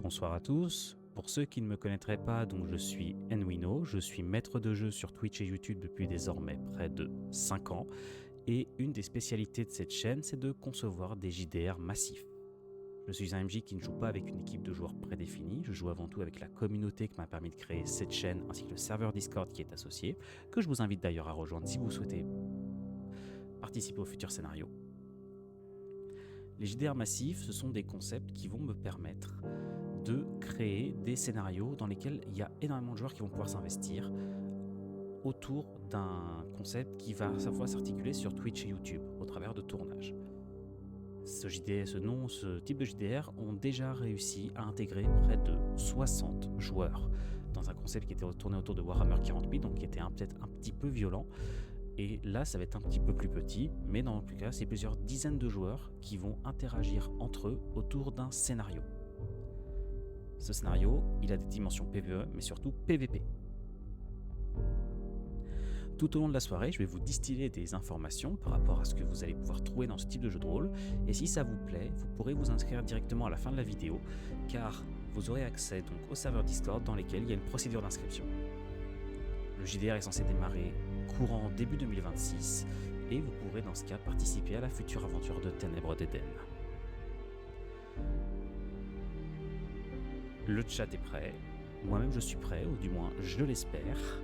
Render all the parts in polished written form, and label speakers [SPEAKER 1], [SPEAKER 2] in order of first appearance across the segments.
[SPEAKER 1] Bonsoir à tous. Pour ceux qui ne me connaîtraient pas, donc je suis Nwino, je suis maître de jeu sur Twitch et YouTube depuis désormais près de 5 ans, et une des spécialités de cette chaîne, c'est de concevoir des JDR massifs. Je suis un MJ qui ne joue pas avec une équipe de joueurs prédéfinie, je joue avant tout avec la communauté qui m'a permis de créer cette chaîne, ainsi que le serveur Discord qui est associé, que je vous invite d'ailleurs à rejoindre si vous souhaitez participer au futur scénario. Les JDR massifs, ce sont des concepts qui vont me permettre de créer des scénarios dans lesquels il y a énormément de joueurs qui vont pouvoir s'investir autour d'un concept qui va à sa fois s'articuler sur Twitch et YouTube au travers de tournages. Ce type de JDR ont déjà réussi à intégrer près de 60 joueurs dans un concept qui était tourné autour de Warhammer 40 000, donc qui était peut-être un petit peu violent. Et là, ça va être un petit peu plus petit, mais dans tous les cas, c'est plusieurs dizaines de joueurs qui vont interagir entre eux autour d'un scénario. Ce scénario, il a des dimensions PvE, mais surtout PvP. Tout au long de la soirée, je vais vous distiller des informations par rapport à ce que vous allez pouvoir trouver dans ce type de jeu de rôle, et si ça vous plaît, vous pourrez vous inscrire directement à la fin de la vidéo, car vous aurez accès donc au serveur Discord dans lequel il y a une procédure d'inscription. Le JDR est censé démarrer courant début 2026, et vous pourrez dans ce cas participer à la future aventure de Ténèbres d'Éden. Le chat est prêt, moi-même je suis prêt, ou du moins je l'espère.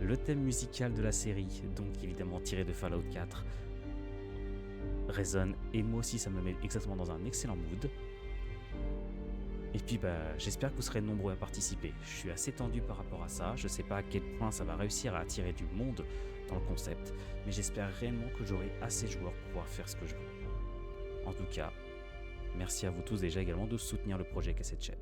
[SPEAKER 1] Le thème musical de la série, donc évidemment tiré de Fallout 4, résonne, et moi aussi ça me met exactement dans un excellent mood. Et puis j'espère que vous serez nombreux à participer. Je suis assez tendu par rapport à ça, je sais pas à quel point ça va réussir à attirer du monde dans le concept, mais j'espère réellement que j'aurai assez de joueurs pour pouvoir faire ce que je veux. En tout cas, merci à vous tous déjà également de soutenir le projet qu'est cette chaîne.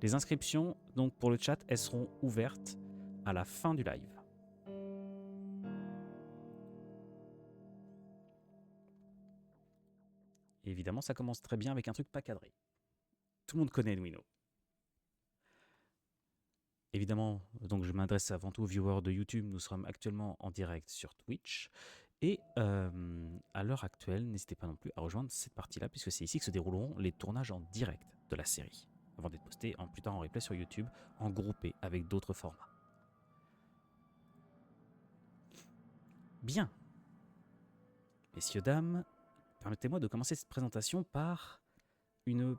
[SPEAKER 1] Les inscriptions, donc pour le chat, elles seront ouvertes à la fin du live. Et évidemment, ça commence très bien avec un truc pas cadré. Tout le monde connaît Nwino. Évidemment, donc je m'adresse avant tout aux viewers de YouTube. Nous sommes actuellement en direct sur Twitch. Et à l'heure actuelle, n'hésitez pas non plus à rejoindre cette partie-là, puisque c'est ici que se dérouleront les tournages en direct de la série, avant d'être postés plus tard en replay sur YouTube, en groupé avec d'autres formats. Bien. Messieurs, dames, permettez-moi de commencer cette présentation par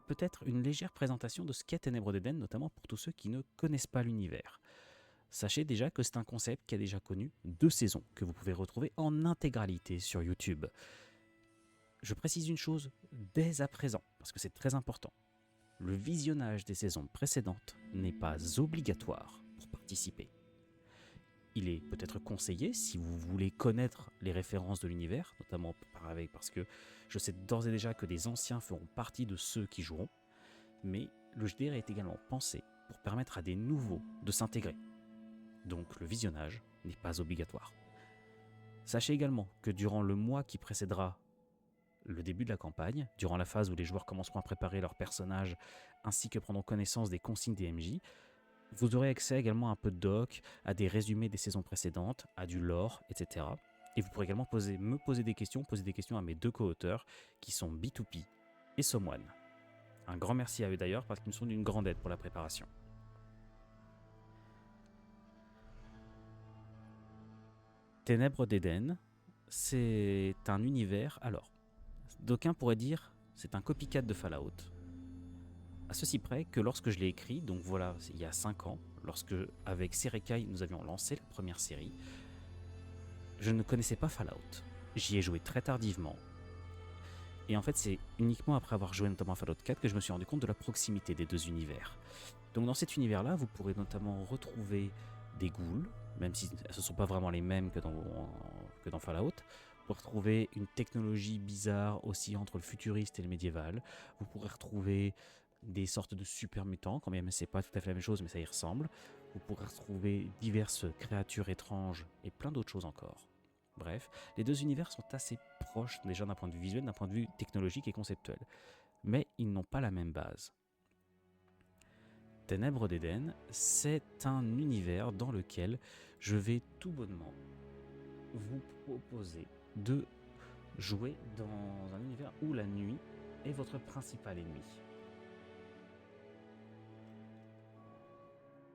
[SPEAKER 1] peut-être une légère présentation de ce qu'est Ténèbres d'Éden, notamment pour tous ceux qui ne connaissent pas l'univers. Sachez déjà que c'est un concept qui a déjà connu 2 saisons, que vous pouvez retrouver en intégralité sur YouTube. Je précise une chose dès à présent, parce que c'est très important. Le visionnage des saisons précédentes n'est pas obligatoire pour participer. Il est peut-être conseillé si vous voulez connaître les références de l'univers, notamment parce que je sais d'ores et déjà que des anciens feront partie de ceux qui joueront, mais le JDR est également pensé pour permettre à des nouveaux de s'intégrer. Donc le visionnage n'est pas obligatoire. Sachez également que durant le mois qui précédera le début de la campagne, durant la phase où les joueurs commenceront à préparer leurs personnages ainsi que prendront connaissance des consignes des MJ, vous aurez accès également à un peu de doc, à des résumés des saisons précédentes, à du lore, etc. Et vous pourrez également me poser des questions à mes 2 co-auteurs qui sont B2P et Someone. Un grand merci à eux d'ailleurs parce qu'ils me sont d'une grande aide pour la préparation. Ténèbres d'Éden, c'est un univers, alors, d'aucuns pourraient dire c'est un copycat de Fallout. À ceci près que lorsque je l'ai écrit, donc voilà, il y a 5 ans, lorsque avec Serekai nous avions lancé la première série, je ne connaissais pas Fallout. J'y ai joué très tardivement. Et en fait, c'est uniquement après avoir joué notamment à Fallout 4 que je me suis rendu compte de la proximité des 2 univers. Donc dans cet univers-là, vous pourrez notamment retrouver des ghouls, même si ce ne sont pas vraiment les mêmes que dans Fallout. Vous pourrez retrouver une technologie bizarre aussi entre le futuriste et le médiéval. Vous pourrez retrouver des sortes de super mutants, quand même c'est pas tout à fait la même chose, mais ça y ressemble. Vous pourrez retrouver diverses créatures étranges et plein d'autres choses encore. Bref, les 2 univers sont assez proches déjà d'un point de vue visuel, d'un point de vue technologique et conceptuel. Mais ils n'ont pas la même base. Ténèbres d'Éden, c'est un univers dans lequel je vais tout bonnement vous proposer de jouer dans un univers où la nuit est votre principal ennemi.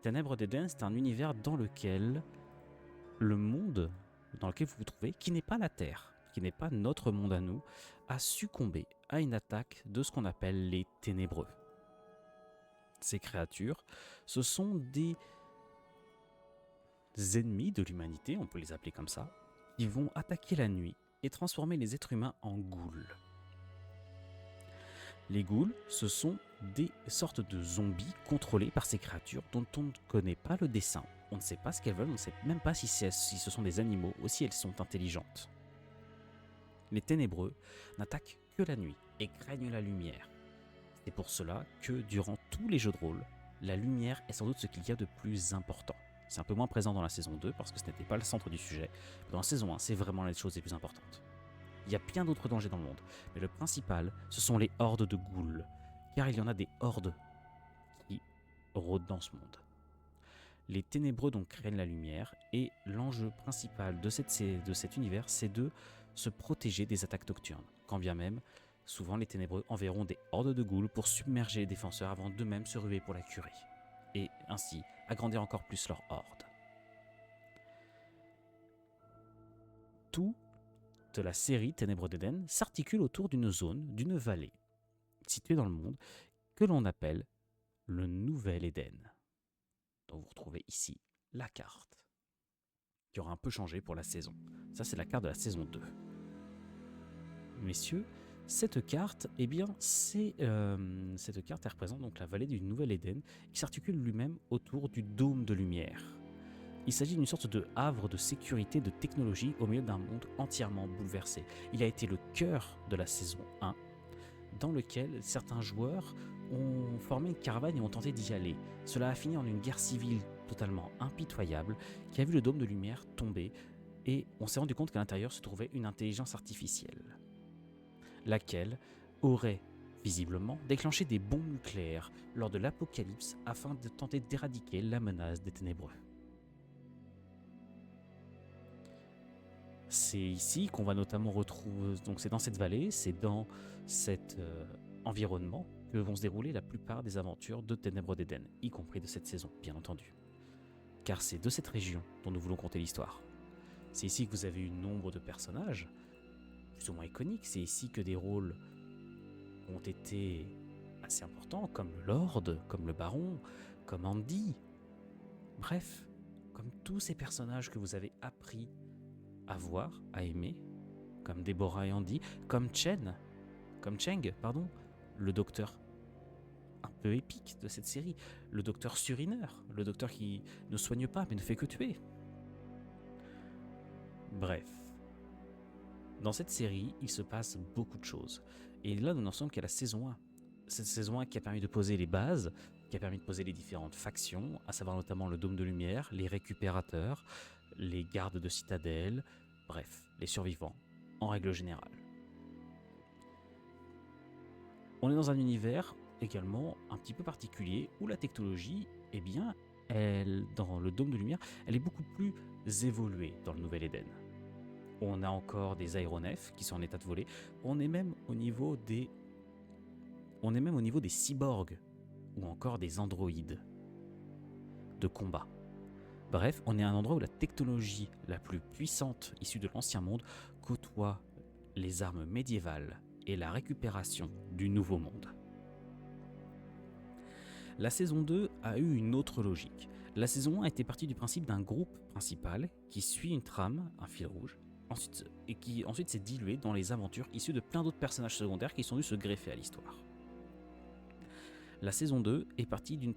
[SPEAKER 1] Ténèbres d'Éden, c'est un univers dans lequel le monde dans lequel vous vous trouvez, qui n'est pas la Terre, qui n'est pas notre monde à nous, a succombé à une attaque de ce qu'on appelle les ténébreux. Ces créatures, ce sont des ennemis de l'humanité, on peut les appeler comme ça, qui vont attaquer la nuit et transformer les êtres humains en ghouls. Les ghouls, ce sont des sortes de zombies contrôlés par ces créatures dont on ne connaît pas le dessin. On ne sait pas ce qu'elles veulent, on ne sait même pas si ce sont des animaux ou si elles sont intelligentes. Les ténébreux n'attaquent que la nuit et craignent la lumière. C'est pour cela que durant tous les jeux de rôle, la lumière est sans doute ce qu'il y a de plus important. C'est un peu moins présent dans la saison 2 parce que ce n'était pas le centre du sujet. Dans la saison 1, c'est vraiment les choses les plus importantes. Il y a bien d'autres dangers dans le monde, mais le principal, ce sont les hordes de ghouls, car il y en a des hordes qui rôdent dans ce monde. Les ténébreux donc craignent la lumière, et l'enjeu principal de cet univers, c'est de se protéger des attaques nocturnes, quand bien même, souvent les ténébreux enverront des hordes de ghouls pour submerger les défenseurs avant d'eux-mêmes se ruer pour la curer, et ainsi agrandir encore plus leur horde. Toute la série Ténèbres d'Éden s'articule autour d'une zone, d'une vallée, située dans le monde, que l'on appelle le Nouvel Éden. Donc vous retrouvez ici la carte, qui aura un peu changé pour la saison. Ça, c'est la carte de la saison 2. Messieurs, cette carte, cette carte elle représente donc la vallée du Nouvel Éden, qui s'articule lui-même autour du dôme de lumière. Il s'agit d'une sorte de havre de sécurité, de technologie au milieu d'un monde entièrement bouleversé. Il a été le cœur de la saison 1, dans lequel certains joueurs ont formé une caravane et ont tenté d'y aller. Cela a fini en une guerre civile totalement impitoyable qui a vu le dôme de lumière tomber, et on s'est rendu compte qu'à l'intérieur se trouvait une intelligence artificielle, laquelle aurait visiblement déclenché des bombes nucléaires lors de l'apocalypse afin de tenter d'éradiquer la menace des ténébreux. C'est ici qu'on va notamment retrouver, donc c'est dans cette vallée, c'est dans cet environnement que vont se dérouler la plupart des aventures de Ténèbres d'Éden, y compris de cette saison, bien entendu. Car c'est de cette région dont nous voulons conter l'histoire. C'est ici que vous avez eu nombre de personnages, plus ou moins iconiques, c'est ici que des rôles ont été assez importants, comme le Lord, comme le Baron, comme Andy. Bref, comme tous ces personnages que vous avez appris à voir, à aimer, comme Deborah et Andy, comme Cheng, le docteur un peu épique de cette série, le docteur surineur, le docteur qui ne soigne pas mais ne fait que tuer. Bref, dans cette série, il se passe beaucoup de choses. Et là, nous n'en sommes qu'à la saison 1. Cette saison 1 qui a permis de poser les bases, qui a permis de poser les différentes factions, à savoir notamment le Dôme de Lumière, les récupérateurs, les gardes de citadelle, bref, les survivants, en règle générale. On est dans un univers également un petit peu particulier, où la technologie, dans le Dôme de Lumière, elle est beaucoup plus évoluée dans le Nouvel Éden. On a encore des aéronefs qui sont en état de voler, on est même au niveau des cyborgs, ou encore des androïdes de combat. Bref, on est à un endroit où la technologie la plus puissante issue de l'ancien monde côtoie les armes médiévales et la récupération du nouveau monde. La saison 2 a eu une autre logique. La saison 1 était partie du principe d'un groupe principal qui suit une trame, un fil rouge, et qui ensuite s'est dilué dans les aventures issues de plein d'autres personnages secondaires qui sont venus se greffer à l'histoire. La saison 2 est partie d'un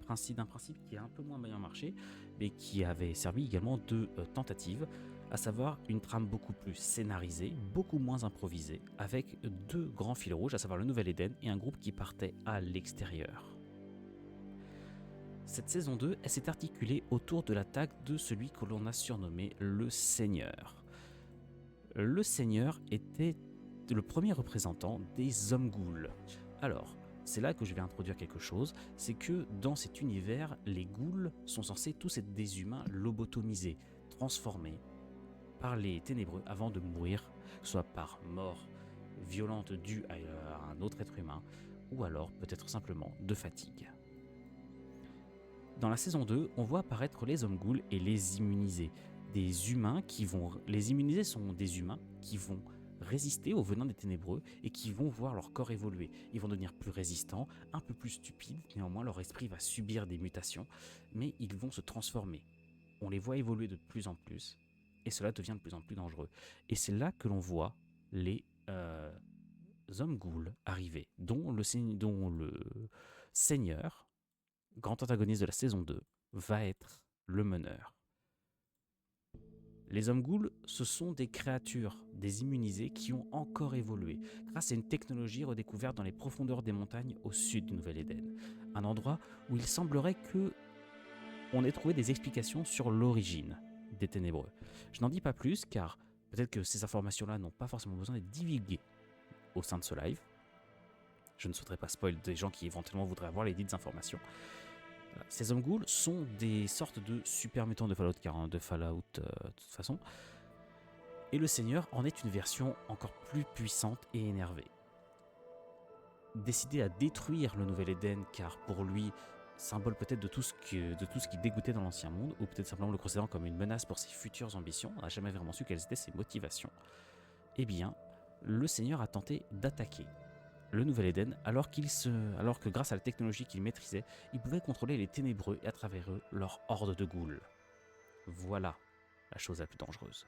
[SPEAKER 1] principe qui a un peu moins bien marché, mais qui avait servi également de tentative, à savoir une trame beaucoup plus scénarisée, beaucoup moins improvisée, avec deux grands fils rouges, à savoir le Nouvel Éden et un groupe qui partait à l'extérieur. Cette saison 2, elle s'est articulée autour de l'attaque de celui que l'on a surnommé le Seigneur. Le Seigneur était le premier représentant des hommes ghouls. Alors, c'est là que je vais introduire quelque chose, c'est que dans cet univers, les ghouls sont censés tous être des humains lobotomisés, transformés par les ténébreux avant de mourir soit par mort violente due à un autre être humain, ou alors peut-être simplement de fatigue. Dans la saison 2, on voit apparaître les hommes ghouls et les immunisés. Les immunisés sont des humains qui vont résister au venin des ténébreux et qui vont voir leur corps évoluer. Ils vont devenir plus résistants, un peu plus stupides, néanmoins leur esprit va subir des mutations, mais ils vont se transformer. On les voit évoluer de plus en plus, et cela devient de plus en plus dangereux. Et c'est là que l'on voit les hommes ghouls arriver, dont le Seigneur, grand antagoniste de la saison 2, va être le meneur. Les hommes ghouls, ce sont des créatures, des immunisés qui ont encore évolué grâce à une technologie redécouverte dans les profondeurs des montagnes au sud du Nouvel-Éden. Un endroit où il semblerait que on ait trouvé des explications sur l'origine des ténébreux. Je n'en dis pas plus car peut-être que ces informations-là n'ont pas forcément besoin d'être divulguées au sein de ce live. Je ne souhaiterais pas spoiler des gens qui éventuellement voudraient avoir les dites informations. Ces hommes ghouls sont des sortes de super mutants de Fallout 40, de toute façon. Et le Seigneur en est une version encore plus puissante et énervée. Décidé à détruire le Nouvel-Éden car pour lui, symbole peut-être de tout ce qui dégoûtait dans l'ancien monde, ou peut-être simplement le considérant comme une menace pour ses futures ambitions, on n'a jamais vraiment su quelles étaient ses motivations, eh bien, le Seigneur a tenté d'attaquer le Nouvel-Éden alors que grâce à la technologie qu'il maîtrisait, il pouvait contrôler les ténébreux et à travers eux leur horde de ghouls. Voilà la chose la plus dangereuse.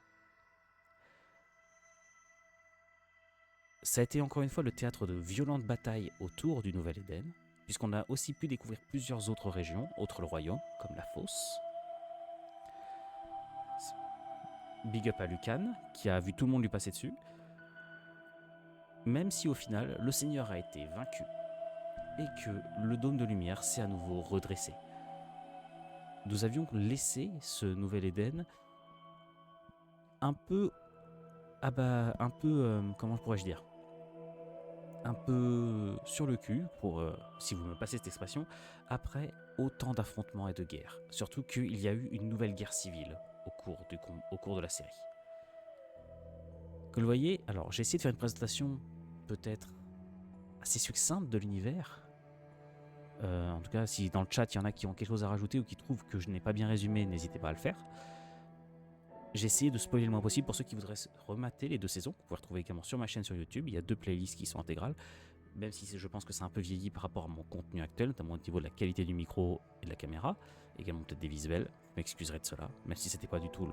[SPEAKER 1] Ça a été encore une fois le théâtre de violentes batailles autour du Nouvel-Éden, puisqu'on a aussi pu découvrir plusieurs autres régions, autres royaumes, comme la Fosse. Big up à Lucan, qui a vu tout le monde lui passer dessus. Même si au final, le Seigneur a été vaincu et que le dôme de lumière s'est à nouveau redressé. Nous avions laissé ce Nouvel-Éden un peu comment pourrais-je dire, un peu sur le cul, si vous me passez cette expression, après autant d'affrontements et de guerres. Surtout qu'il y a eu une nouvelle guerre civile au cours de la série. Comme vous le voyez, alors j'ai essayé de faire une présentation peut-être assez succincte de l'univers. En tout cas, si dans le chat il y en a qui ont quelque chose à rajouter ou qui trouvent que je n'ai pas bien résumé, n'hésitez pas à le faire. J'ai essayé de spoiler le moins possible pour ceux qui voudraient remater les 2 saisons. Vous pouvez retrouver également sur ma chaîne sur YouTube. Il y a 2 playlists qui sont intégrales, même si je pense que c'est un peu vieilli par rapport à mon contenu actuel, notamment au niveau de la qualité du micro et de la caméra, également peut-être des visuels. Je m'excuserai de cela, même si c'était pas du tout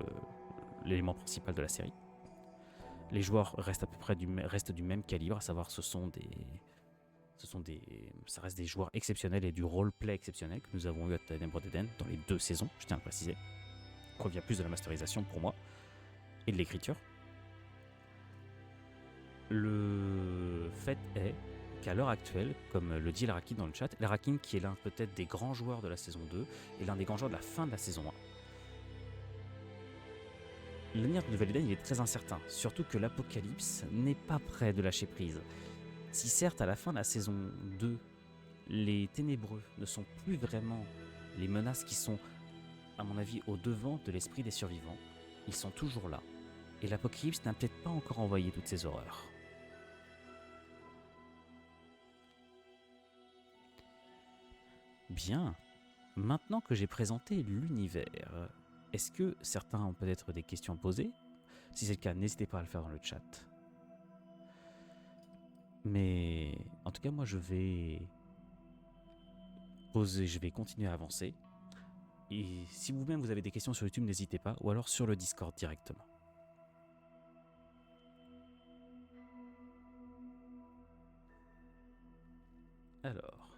[SPEAKER 1] l'élément principal de la série. Les joueurs restent à peu près du même calibre, à savoir ça reste des joueurs exceptionnels et du roleplay exceptionnel que nous avons eu à Ténèbres d'Éden dans les 2 saisons, je tiens à le préciser. Il revient plus de la masterisation pour moi et de l'écriture. Le fait est qu'à l'heure actuelle, comme le dit Larakin dans le chat, Larakin qui est l'un peut-être des grands joueurs de la saison 2 et l'un des grands joueurs de la fin de la saison 1, l'avenir de Nouvel-Éden il est très incertain, surtout que l'Apocalypse n'est pas prêt de lâcher prise. Si certes à la fin de la saison 2, les ténébreux ne sont plus vraiment les menaces qui sont, à mon avis, au devant de l'esprit des survivants, ils sont toujours là, et l'Apocalypse n'a peut-être pas encore envoyé toutes ces horreurs. Bien, maintenant que j'ai présenté l'univers, est-ce que certains ont peut-être des questions à poser ? Si c'est le cas, n'hésitez pas à le faire dans le chat. Mais en tout cas, moi je vais continuer à avancer. Et si vous-même vous avez des questions sur YouTube, n'hésitez pas, ou alors sur le Discord directement. Alors,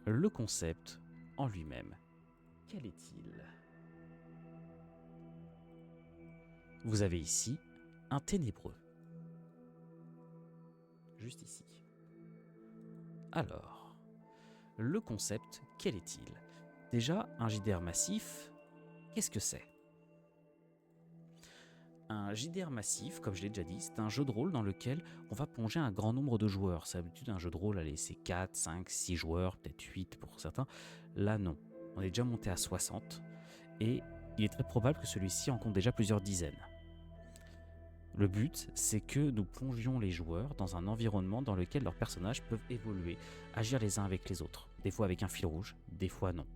[SPEAKER 1] le concept en lui-même, quel est-il ? Vous avez ici un ténébreux. Juste ici. Alors, le concept, quel est-il ? Déjà, un JDR massif, qu'est-ce que c'est ? Un JDR massif, comme je l'ai déjà dit, c'est un jeu de rôle dans lequel on va plonger un grand nombre de joueurs. C'est d'habitude un jeu de rôle, allez, c'est 4, 5, 6 joueurs, peut-être 8 pour certains. Là, non. On est déjà monté à 60. Et il est très probable que celui-ci en compte déjà plusieurs dizaines. Le but, c'est que nous plongions les joueurs dans un environnement dans lequel leurs personnages peuvent évoluer, agir les uns avec les autres, des fois avec un fil rouge, des fois non.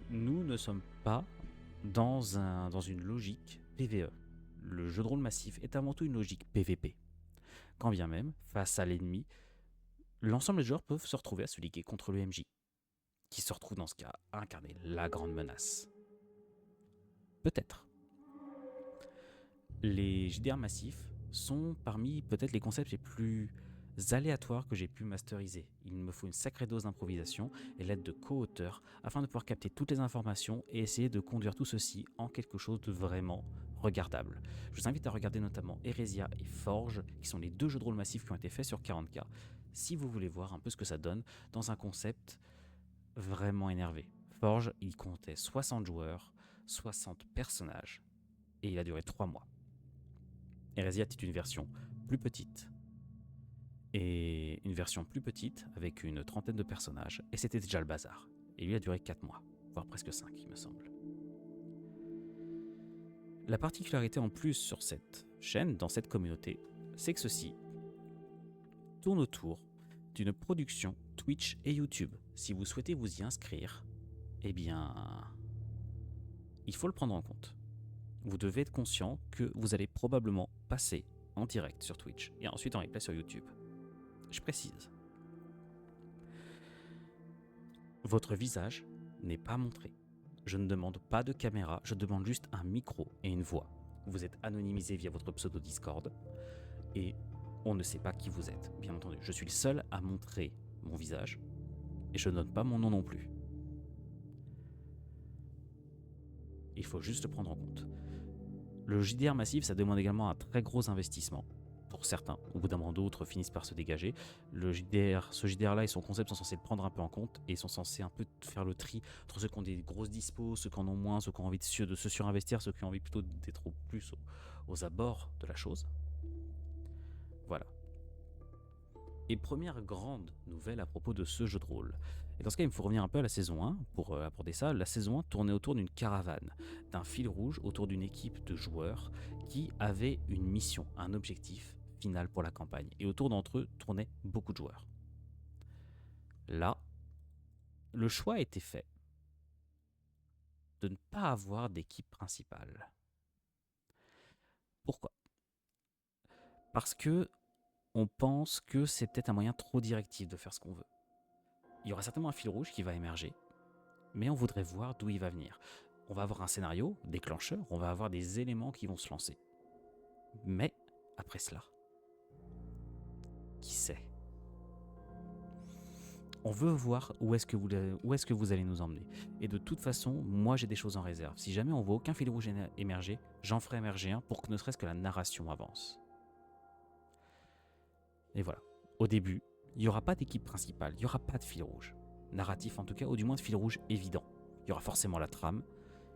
[SPEAKER 1] Nous ne sommes pas dans une logique PvE. Le jeu de rôle massif est avant tout une logique PvP. Quand bien même, face à l'ennemi, l'ensemble des joueurs peuvent se retrouver à se liguer contre le MJ, qui se retrouve dans ce cas à incarner la grande menace. Peut-être. Les JDR massifs sont parmi peut-être les concepts les plus aléatoires que j'ai pu masteriser. Il me faut une sacrée dose d'improvisation et l'aide de co-auteurs afin de pouvoir capter toutes les informations et essayer de conduire tout ceci en quelque chose de vraiment regardable. Je vous invite à regarder notamment Heresia et Forge, qui sont les 2 jeux de rôle massifs qui ont été faits sur 40K, si vous voulez voir un peu ce que ça donne dans un concept vraiment énervé. Forge, il comptait 60 joueurs, 60 personnages, et il a duré 3 mois. Heresia est une version plus petite, et une version plus petite avec une trentaine de personnages, et c'était déjà le bazar. Et lui a duré 4 mois, voire presque 5, il me semble. La particularité en plus sur cette chaîne, dans cette communauté, c'est que ceci tourne autour d'une production Twitch et YouTube. Si vous souhaitez vous y inscrire, eh bien, il faut le prendre en compte. Vous devez être conscient que vous allez probablement passer en direct sur Twitch et ensuite en replay sur YouTube. Je précise. Votre visage n'est pas montré. Je ne demande pas de caméra, je demande juste un micro et une voix. Vous êtes anonymisé via votre pseudo Discord et on ne sait pas qui vous êtes, bien entendu. Je suis le seul à montrer mon visage et je ne donne pas mon nom non plus. Il faut juste le prendre en compte. Le JDR massif, ça demande également un très gros investissement. Pour certains, au bout d'un moment, d'autres finissent par se dégager. Ce JDR-là et son concept sont censés le prendre un peu en compte et sont censés un peu faire le tri entre ceux qui ont des grosses dispos, ceux qui en ont moins, ceux qui ont envie de se surinvestir, ceux qui ont envie plutôt d'être plus aux abords de la chose. Voilà. Et première grande nouvelle à propos de ce jeu de rôle. Et dans ce cas, il me faut revenir un peu à la saison 1 pour aborder ça. La saison 1 tournait autour d'une caravane, d'un fil rouge autour d'une équipe de joueurs qui avait une mission, un objectif final pour la campagne. Et autour d'entre eux tournaient beaucoup de joueurs. Là, le choix a été fait de ne pas avoir d'équipe principale. Pourquoi ? Parce que on pense que c'est peut-être un moyen trop directif de faire ce qu'on veut. Il y aura certainement un fil rouge qui va émerger, mais on voudrait voir d'où il va venir. On va avoir un scénario déclencheur, on va avoir des éléments qui vont se lancer. Mais, après cela, qui sait ? On veut voir où est-ce que vous allez nous emmener. Et de toute façon, moi j'ai des choses en réserve. Si jamais on voit aucun fil rouge émerger, j'en ferai émerger un pour que ne serait-ce que la narration avance. Et voilà. Au début, il n'y aura pas d'équipe principale, il n'y aura pas de fil rouge. Narratif en tout cas, ou du moins de fil rouge évident. Il y aura forcément la trame,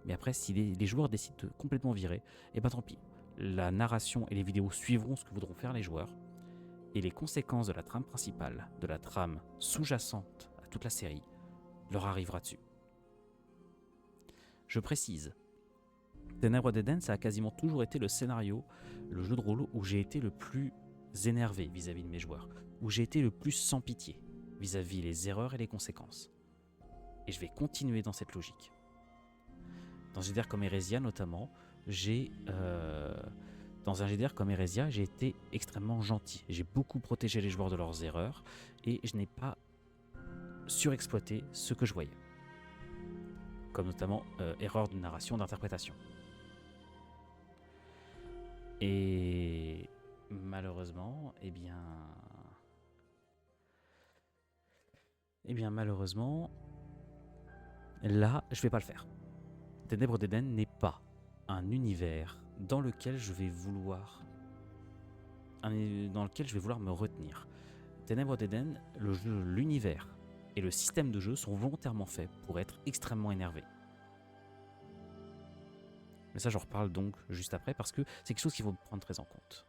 [SPEAKER 1] mais après, si les joueurs décident de complètement virer, eh ben tant pis. La narration et les vidéos suivront ce que voudront faire les joueurs, et les conséquences de la trame principale, de la trame sous-jacente à toute la série, leur arrivera dessus. Je précise, Ténèbres d'Éden, ça a quasiment toujours été le scénario, le jeu de rôle où j'ai été le plus énervé vis-à-vis de mes joueurs, où j'ai été le plus sans pitié vis-à-vis les erreurs et les conséquences. Et je vais continuer dans cette logique. Dans un JDR comme Heresia notamment, dans un JDR comme Heresia, j'ai été extrêmement gentil. J'ai beaucoup protégé les joueurs de leurs erreurs et je n'ai pas surexploité ce que je voyais. Comme notamment erreur de narration, d'interprétation. Et malheureusement, malheureusement, là, je vais pas le faire. Ténèbres d'Éden n'est pas un univers dans lequel je vais vouloir me retenir. Ténèbres d'Éden, l'univers et le système de jeu sont volontairement faits pour être extrêmement énervés. Mais ça, j'en reparle donc juste après parce que c'est quelque chose qu'il faut prendre très en compte.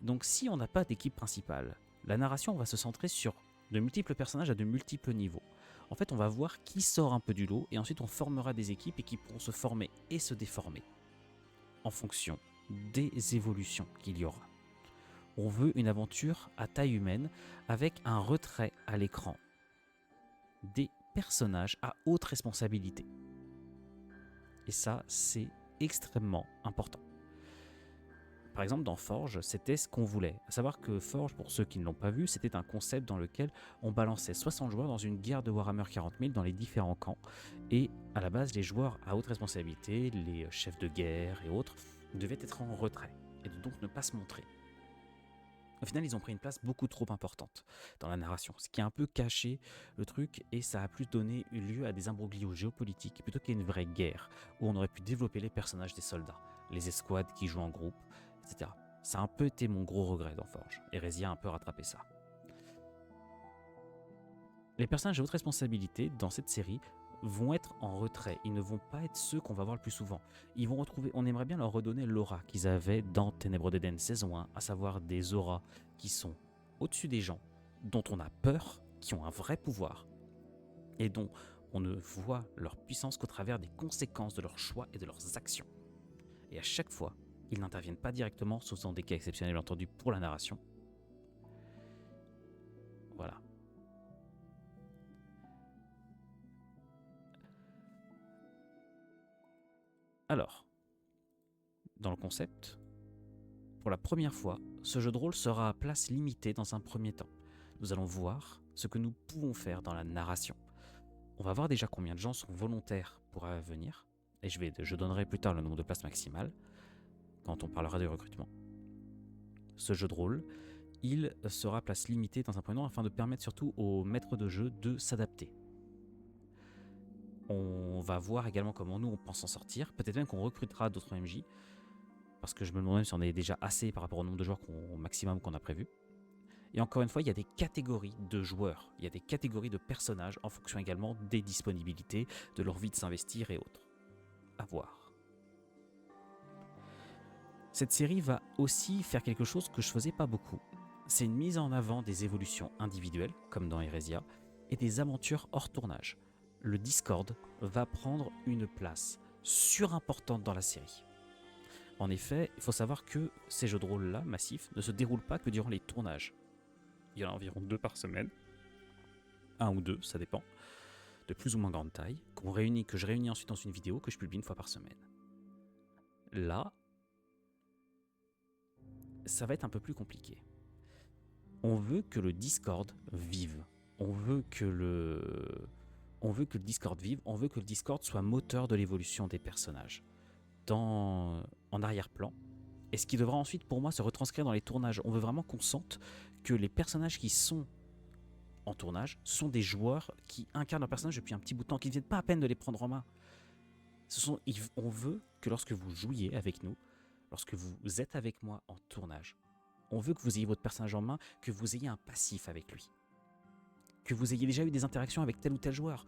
[SPEAKER 1] Donc si on n'a pas d'équipe principale, la narration va se centrer sur de multiples personnages à de multiples niveaux. En fait, on va voir qui sort un peu du lot et ensuite on formera des équipes et qui pourront se former et se déformer en fonction des évolutions qu'il y aura. On veut une aventure à taille humaine avec un retrait à l'écran des personnages à haute responsabilité. Et ça, c'est extrêmement important. Par exemple, dans Forge, c'était ce qu'on voulait. À savoir que Forge, pour ceux qui ne l'ont pas vu, c'était un concept dans lequel on balançait 60 joueurs dans une guerre de Warhammer 40 000 dans les différents camps. Et à la base, les joueurs à haute responsabilité, les chefs de guerre et autres, devaient être en retrait et donc ne pas se montrer. Au final, ils ont pris une place beaucoup trop importante dans la narration, ce qui a un peu caché le truc et ça a plus donné lieu à des imbroglios géopolitiques plutôt qu'à une vraie guerre où on aurait pu développer les personnages des soldats, les escouades qui jouent en groupe, etc. Ça a un peu été mon gros regret dans Forge. Hérésia a un peu rattrapé ça. Les personnages à haute responsabilité dans cette série vont être en retrait. Ils ne vont pas être ceux qu'on va voir le plus souvent. Ils vont retrouver, on aimerait bien leur redonner l'aura qu'ils avaient dans Ténèbres d'Éden saison 1, à savoir des auras qui sont au-dessus des gens, dont on a peur, qui ont un vrai pouvoir, et dont on ne voit leur puissance qu'au travers des conséquences de leurs choix et de leurs actions. Et à chaque fois, ils n'interviennent pas directement, sauf dans des cas exceptionnels, bien entendu, pour la narration. Voilà. Alors, dans le concept, pour la première fois, ce jeu de rôle sera à place limitée dans un premier temps. Nous allons voir ce que nous pouvons faire dans la narration. On va voir déjà combien de gens sont volontaires pour venir, et je donnerai plus tard le nombre de places maximales quand on parlera du recrutement. Ce jeu de rôle, il sera à place limitée dans un premier temps afin de permettre surtout aux maîtres de jeu de s'adapter. On va voir également comment nous on pense s'en sortir, peut-être même qu'on recrutera d'autres MJ, parce que je me demande même si on est déjà assez par rapport au nombre de joueurs au maximum qu'on a prévu. Et encore une fois, il y a des catégories de joueurs, il y a des catégories de personnages en fonction également des disponibilités, de leur envie de s'investir et autres. À voir. Cette série va aussi faire quelque chose que je faisais pas beaucoup. C'est une mise en avant des évolutions individuelles, comme dans Hérésia, et des aventures hors tournage. Le Discord va prendre une place surimportante dans la série. En effet, il faut savoir que ces jeux de rôle-là, massifs, ne se déroulent pas que durant les tournages. Il y en a environ 2 par semaine, 1 ou 2, ça dépend, de plus ou moins grande taille, que je réunis ensuite dans une vidéo que je publie 1 fois par semaine. Là, ça va être un peu plus compliqué. On veut que le Discord vive. On veut que le Discord vive. On veut que le Discord soit moteur de l'évolution des personnages. En arrière-plan. Et ce qui devra ensuite, pour moi, se retranscrire dans les tournages. On veut vraiment qu'on sente que les personnages qui sont en tournage sont des joueurs qui incarnent leurs personnages depuis un petit bout de temps, qui ne viennent pas à peine de les prendre en main. On veut que lorsque vous jouiez avec nous, lorsque vous êtes avec moi en tournage, on veut que vous ayez votre personnage en main, que vous ayez un passif avec lui. Que vous ayez déjà eu des interactions avec tel ou tel joueur.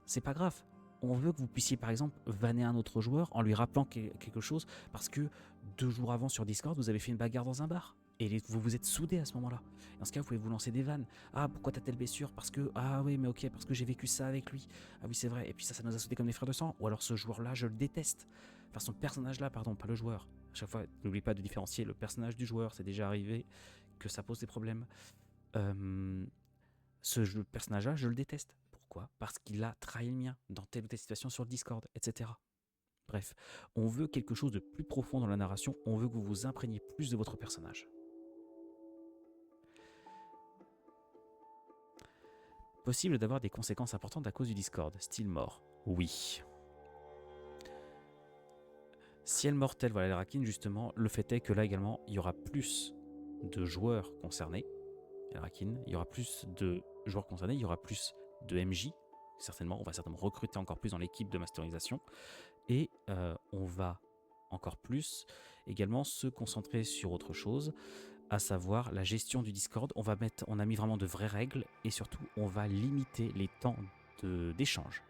[SPEAKER 1] C'est pas grave. On veut que vous puissiez par exemple vanner un autre joueur en lui rappelant quelque chose parce que 2 jours avant sur Discord, vous avez fait une bagarre dans un bar. Et vous vous êtes soudés à ce moment-là. Dans ce cas, vous pouvez vous lancer des vannes. Ah, pourquoi t'as telle blessure? Parce que, ah oui, mais ok, parce que j'ai vécu ça avec lui. Ah oui, c'est vrai. Et puis ça nous a soudés comme des frères de sang. Ou alors ce joueur-là, je le déteste. Enfin, son personnage-là, pardon, pas le joueur. À chaque fois, n'oubliez pas de différencier le personnage du joueur. C'est déjà arrivé que ça pose des problèmes. Ce personnage-là, je le déteste. Pourquoi? Parce qu'il a trahi le mien dans telle ou telle situation sur le Discord, etc. Bref, on veut quelque chose de plus profond dans la narration. On veut que vous vous imprégniez plus de votre personnage. Possible d'avoir des conséquences importantes à cause du Discord. Style mort. Oui. Ciel mortel, voilà Elrakin, justement, le fait est que là également, il y aura plus de joueurs concernés. Elrakin, il y aura plus de joueurs concernés, il y aura plus de MJ, certainement. On va certainement recruter encore plus dans l'équipe de masterisation. Et on va encore plus également se concentrer sur autre chose, à savoir la gestion du Discord. On a mis vraiment de vraies règles et surtout on va limiter les temps d'échange.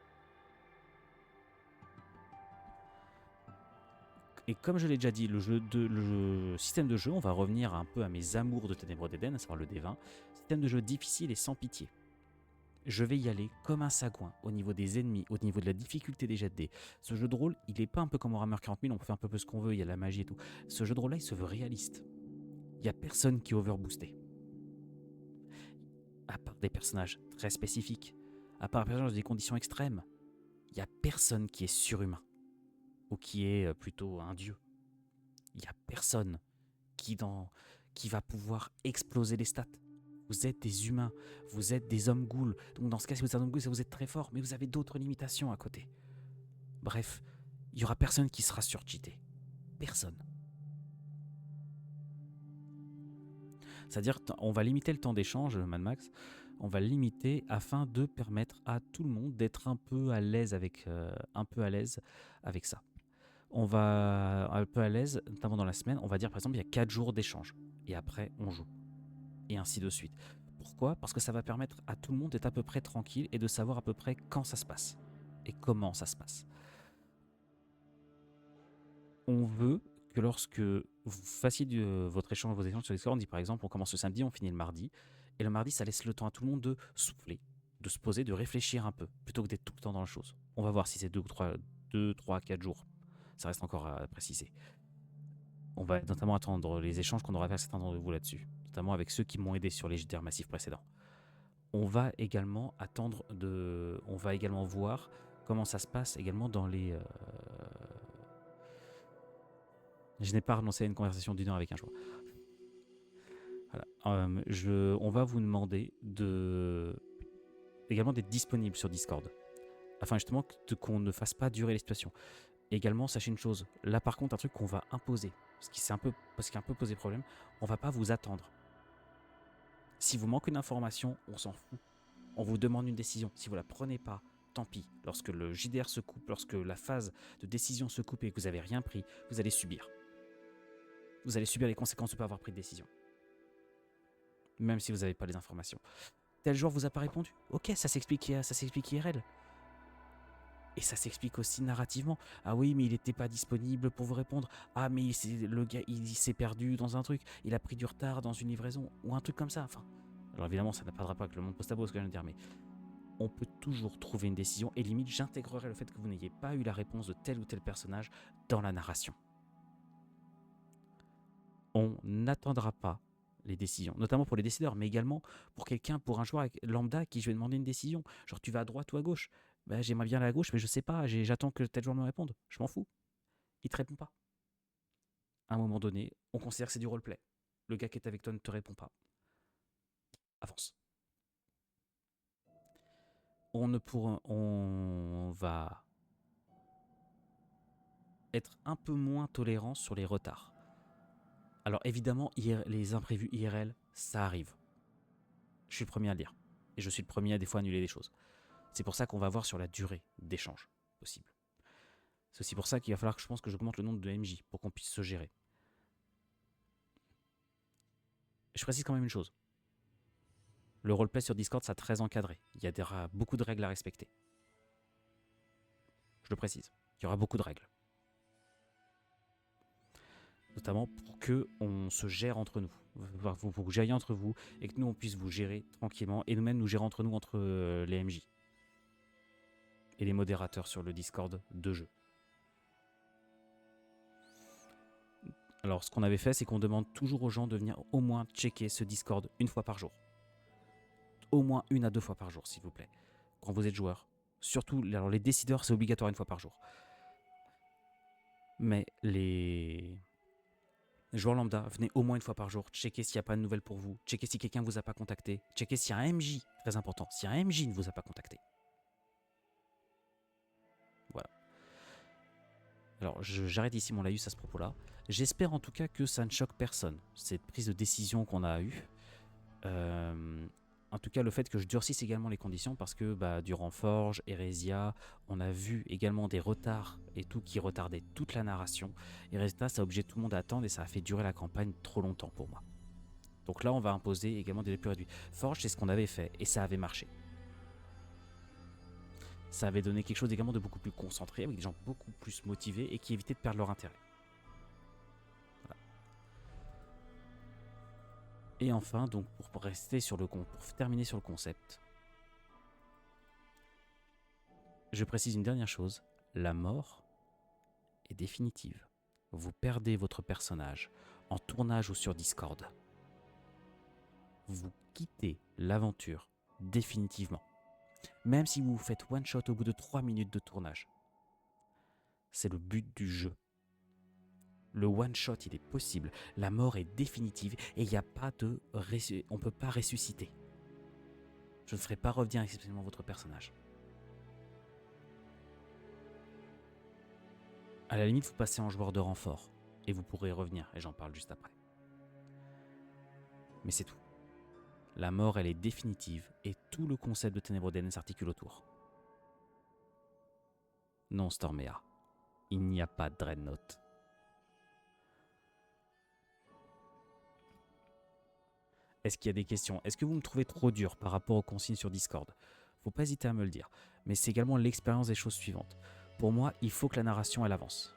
[SPEAKER 1] Et comme je l'ai déjà dit, le système de jeu, on va revenir un peu à mes amours de Ténèbres d'Éden, à savoir le D20. système de jeu difficile et sans pitié. Je vais y aller comme un sagouin au niveau des ennemis, au niveau de la difficulté des jets de dés. Ce jeu de rôle, il n'est pas un peu comme Warhammer 40 000, on peut faire un peu ce qu'on veut, il y a la magie et tout. Ce jeu de rôle-là, il se veut réaliste. Il n'y a personne qui est overboosté. À part des personnages très spécifiques, à part des personnages dans des conditions extrêmes, il n'y a personne qui est surhumain. Ou qui est plutôt un dieu. Il n'y a personne qui va pouvoir exploser les stats. Vous êtes des humains, vous êtes des hommes ghouls. Donc dans ce cas, si vous êtes un homme ghoul, vous êtes très fort, mais vous avez d'autres limitations à côté. Bref, il n'y aura personne qui sera surcheaté. Personne. C'est-à-dire, on va limiter le temps d'échange, Mad Max. On va le limiter afin de permettre à tout le monde d'être un peu à l'aise avec ça. On va un peu à l'aise, notamment dans la semaine. On va dire par exemple, il y a 4 jours d'échange. Et après, on joue. Et ainsi de suite. Pourquoi ? Parce que ça va permettre à tout le monde d'être à peu près tranquille et de savoir à peu près quand ça se passe. Et comment ça se passe. On veut que lorsque vous fassiez vos échanges sur Discord, on dit par exemple, on commence le samedi, on finit le mardi. Et le mardi, ça laisse le temps à tout le monde de souffler, de se poser, de réfléchir un peu, plutôt que d'être tout le temps dans la chose. On va voir si c'est 2, 3, 4 jours. Ça reste encore à préciser. On va notamment attendre les échanges qu'on aura fait à certains d'entre vous là-dessus, notamment avec ceux qui m'ont aidé sur les JDR massifs précédents. On va également on va également voir comment ça se passe également dans les... Je n'ai pas renoncé à une conversation d'1 heure avec un joueur. Voilà. On va vous demander également d'être disponible sur Discord, afin justement qu'on ne fasse pas durer les situations. Également, sachez une chose, là par contre, un truc qu'on va imposer, parce qui a un peu posé problème, on va pas vous attendre. Si vous manquez une information, on s'en fout. On vous demande une décision. Si vous la prenez pas, tant pis. Lorsque le JDR se coupe, lorsque la phase de décision se coupe et que vous n'avez rien pris, vous allez subir. Vous allez subir les conséquences de ne pas avoir pris de décision. Même si vous n'avez pas les informations. Tel joueur vous a pas répondu. Ok, ça s'explique IRL. Et ça s'explique aussi narrativement. Ah oui, mais il n'était pas disponible pour vous répondre. Ah, mais le gars, il s'est perdu dans un truc. Il a pris du retard dans une livraison. Ou un truc comme ça. Enfin, alors évidemment, ça n'a pas de rapport avec le monde post-abo, ce que je viens de dire, mais on peut toujours trouver une décision. Et limite, j'intégrerai le fait que vous n'ayez pas eu la réponse de tel ou tel personnage dans la narration. On n'attendra pas les décisions, notamment pour les décideurs, mais également pour un joueur lambda qui je vais demander une décision. Genre, tu vas à droite ou à gauche? Bah, j'aimerais bien aller à gauche, mais je sais pas, j'attends que tel joueur me réponde. Je m'en fous. Il te répond pas. À un moment donné, on considère que c'est du roleplay. Le gars qui est avec toi ne te répond pas. Avance. On va être un peu moins tolérant sur les retards. Alors évidemment, les imprévus IRL, ça arrive. Je suis le premier à le dire. Et je suis le premier à des fois annuler des choses. C'est pour ça qu'on va voir sur la durée d'échange possible. C'est aussi pour ça qu'il va falloir que je pense que j'augmente le nombre de MJ pour qu'on puisse se gérer. Je précise quand même une chose. Le roleplay sur Discord, ça très encadré. Il y a beaucoup de règles à respecter. Je le précise. Il y aura beaucoup de règles. Notamment pour qu'on se gère entre nous. Pour que vous gériez entre vous et que nous, on puisse vous gérer tranquillement et nous-mêmes nous gérer entre nous, entre les MJ et les modérateurs sur le Discord de jeu. Alors, ce qu'on avait fait, c'est qu'on demande toujours aux gens de venir au moins checker ce Discord une fois par jour. Au moins 1 à 2 fois par jour, s'il vous plaît. Quand vous êtes joueur. Surtout, alors les décideurs, c'est obligatoire 1 fois par jour. Mais les joueurs lambda, venez au moins 1 fois par jour. Checker s'il n'y a pas de nouvelles pour vous. Checker si quelqu'un ne vous a pas contacté. Checker s'il y a un MJ, très important. Si un MJ ne vous a pas contacté. Voilà. Alors, j'arrête ici mon laïus à ce propos-là. J'espère en tout cas que ça ne choque personne, cette prise de décision qu'on a eue. En tout cas, le fait que je durcisse également les conditions, parce que durant Forge, Hérésia, on a vu également des retards et tout qui retardaient toute la narration. Et résultat, ça a obligé tout le monde à attendre et ça a fait durer la campagne trop longtemps pour moi. Donc là, on va imposer également des délais plus réduits. Forge, c'est ce qu'on avait fait et ça avait marché. Ça avait donné quelque chose également de beaucoup plus concentré, avec des gens beaucoup plus motivés et qui évitaient de perdre leur intérêt. Voilà. Et enfin, donc pour terminer sur le concept, je précise une dernière chose, la mort est définitive. Vous perdez votre personnage en tournage ou sur Discord. Vous quittez l'aventure définitivement. Même si vous vous faites one shot au bout de 3 minutes de tournage. C'est le but du jeu. Le one shot, il est possible. La mort est définitive et il n'y a pas de on ne peut pas ressusciter. Je ne ferai pas revenir exceptionnellement votre personnage. À la limite, vous passez en joueur de renfort et vous pourrez revenir, et j'en parle juste après. Mais c'est tout. La mort, elle est définitive et tout le concept de Ténèbres d'Eden s'articule autour. Non, Stormea, il n'y a pas de Dreadnought. Est-ce qu'il y a des questions? Est-ce que vous me trouvez trop dur par rapport aux consignes sur Discord? Faut pas hésiter à me le dire. Mais c'est également l'expérience des choses suivantes. Pour moi, il faut que la narration, elle avance.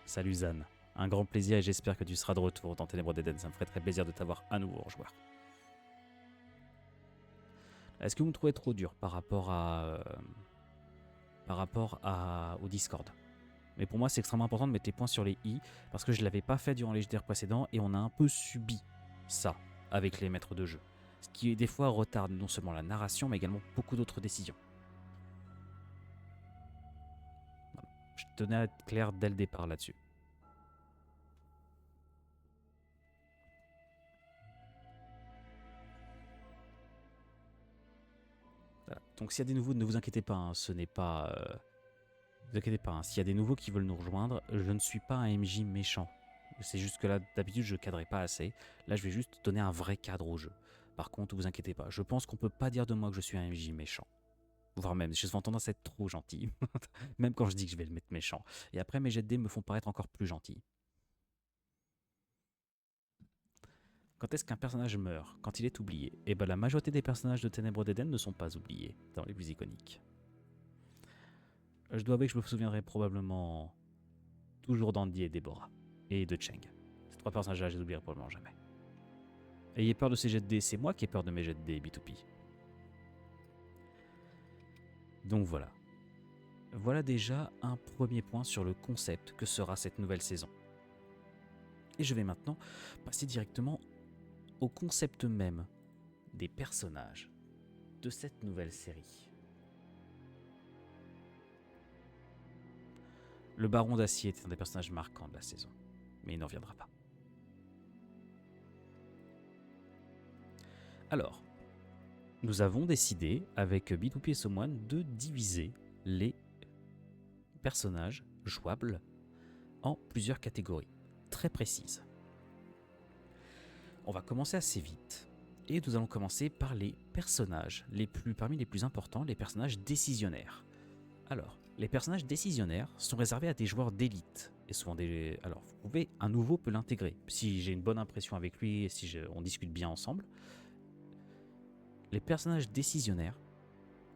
[SPEAKER 1] Salut Zan, un grand plaisir et j'espère que tu seras de retour dans Ténèbres d'Eden. Ça me ferait très plaisir de t'avoir à nouveau en joueur. Est-ce que vous me trouvez trop dur par rapport au Discord? Mais pour moi, c'est extrêmement important de mettre les points sur les i parce que je ne l'avais pas fait durant les JDR précédents et on a un peu subi ça avec les maîtres de jeu. Ce qui des fois retarde non seulement la narration mais également beaucoup d'autres décisions. Voilà. Je tenais à être clair dès le départ là-dessus. Voilà. Donc s'il y a des nouveaux, ne vous inquiétez pas, hein, ce n'est pas... Ne vous inquiétez pas, hein, s'il y a des nouveaux qui veulent nous rejoindre, je ne suis pas un MJ méchant. C'est juste que là, d'habitude, je ne cadrais pas assez. Là, je vais juste donner un vrai cadre au jeu. Par contre, ne vous inquiétez pas, je pense qu'on ne peut pas dire de moi que je suis un MJ méchant. Voire même, je suis tendance à être trop gentil. Même quand je dis que je vais le mettre méchant. Et après, mes jets de dés me font paraître encore plus gentil. Quand est-ce qu'un personnage meurt? Quand il est oublié. Et ben la majorité des personnages de Ténèbres d'Eden ne sont pas oubliés dans les plus iconiques. Je dois avouer que je me souviendrai probablement toujours d'Andy et Deborah. Et de Cheng. Ces trois personnages-là, je les oublierai probablement jamais. Ayez peur de ces jets de dés, c'est moi qui ai peur de mes jets de dés, B2P. Donc voilà. Voilà déjà un premier point sur le concept que sera cette nouvelle saison. Et je vais maintenant passer directement au concept même des personnages de cette nouvelle série. Le Baron d'Acier était un des personnages marquants de la saison, mais il n'en reviendra pas. Alors, nous avons décidé, avec B2P et Someone, de diviser les personnages jouables en plusieurs catégories très précises. On va commencer assez vite et nous allons commencer par les personnages parmi les plus importants, les personnages décisionnaires. Alors, les personnages décisionnaires sont réservés à des joueurs d'élite et souvent alors, un nouveau peut l'intégrer si j'ai une bonne impression avec lui et si on discute bien ensemble. Les personnages décisionnaires,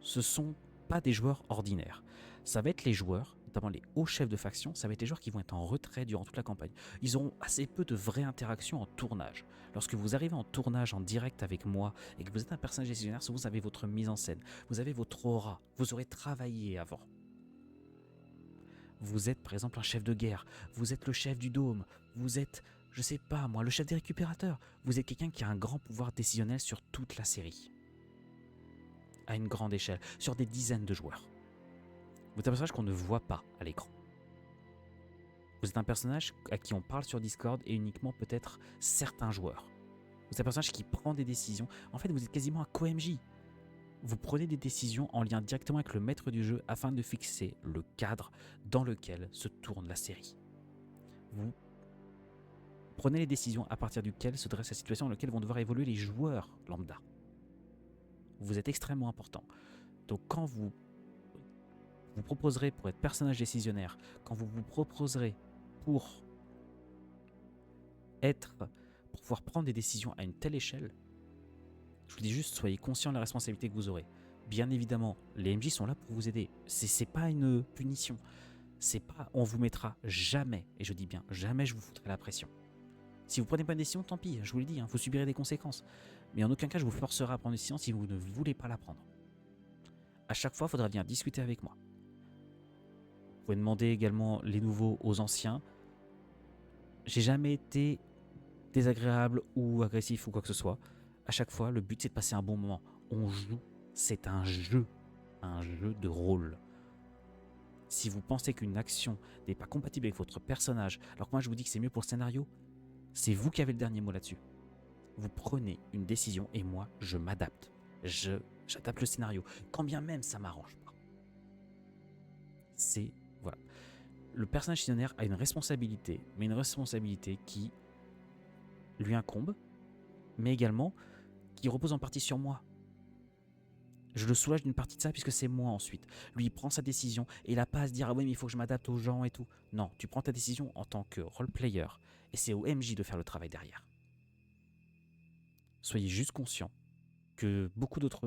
[SPEAKER 1] ce sont pas des joueurs ordinaires. Ça va être les joueurs, notamment les hauts chefs de faction, ça va être les joueurs qui vont être en retrait durant toute la campagne. Ils auront assez peu de vraies interactions en tournage. Lorsque vous arrivez en tournage en direct avec moi et que vous êtes un personnage décisionnaire, vous avez votre mise en scène, vous avez votre aura, vous aurez travaillé avant. Vous êtes par exemple un chef de guerre, vous êtes le chef du dôme, vous êtes, je sais pas moi, le chef des récupérateurs. Vous êtes quelqu'un qui a un grand pouvoir décisionnel sur toute la série. À une grande échelle, sur des dizaines de joueurs. Vous êtes un personnage qu'on ne voit pas à l'écran. Vous êtes un personnage à qui on parle sur Discord et uniquement peut-être certains joueurs. Vous êtes un personnage qui prend des décisions. En fait, vous êtes quasiment un co-MJ. Vous prenez des décisions en lien directement avec le maître du jeu afin de fixer le cadre dans lequel se tourne la série. Vous prenez les décisions à partir duquel se dresse la situation dans laquelle vont devoir évoluer les joueurs lambda. Vous êtes extrêmement important. Donc quand vous proposerez pour être personnage décisionnaire, quand vous proposerez pour pouvoir prendre des décisions à une telle échelle, je vous dis juste, soyez conscient de la responsabilité que vous aurez. Bien évidemment, les MJ sont là pour vous aider. C'est pas une punition. C'est pas, on vous mettra jamais, et je dis bien jamais, je vous foutrai la pression. Si vous prenez pas une décision, tant pis, je vous l'ai dit, vous subirez des conséquences. Mais en aucun cas, je vous forcerai à prendre une décision si vous ne voulez pas la prendre. À chaque fois, il faudra venir discuter avec moi. Vous pouvez demander également les nouveaux aux anciens. J'ai jamais été désagréable ou agressif ou quoi que ce soit. À chaque fois, le but c'est de passer un bon moment. On joue, c'est un jeu de rôle. Si vous pensez qu'une action n'est pas compatible avec votre personnage, alors que moi je vous dis que c'est mieux pour le scénario, c'est vous qui avez le dernier mot là-dessus. Vous prenez une décision et moi je m'adapte. J'adapte le scénario, quand bien même ça m'arrange pas. Voilà. Le personnage décisionnaire a une responsabilité, mais une responsabilité qui lui incombe, mais également qui repose en partie sur moi. Je le soulage d'une partie de ça puisque c'est moi ensuite. Lui, il prend sa décision et il n'a pas à se dire « Ah oui, mais il faut que je m'adapte aux gens et tout ». Non, tu prends ta décision en tant que role-player et c'est au MJ de faire le travail derrière. Soyez juste conscients que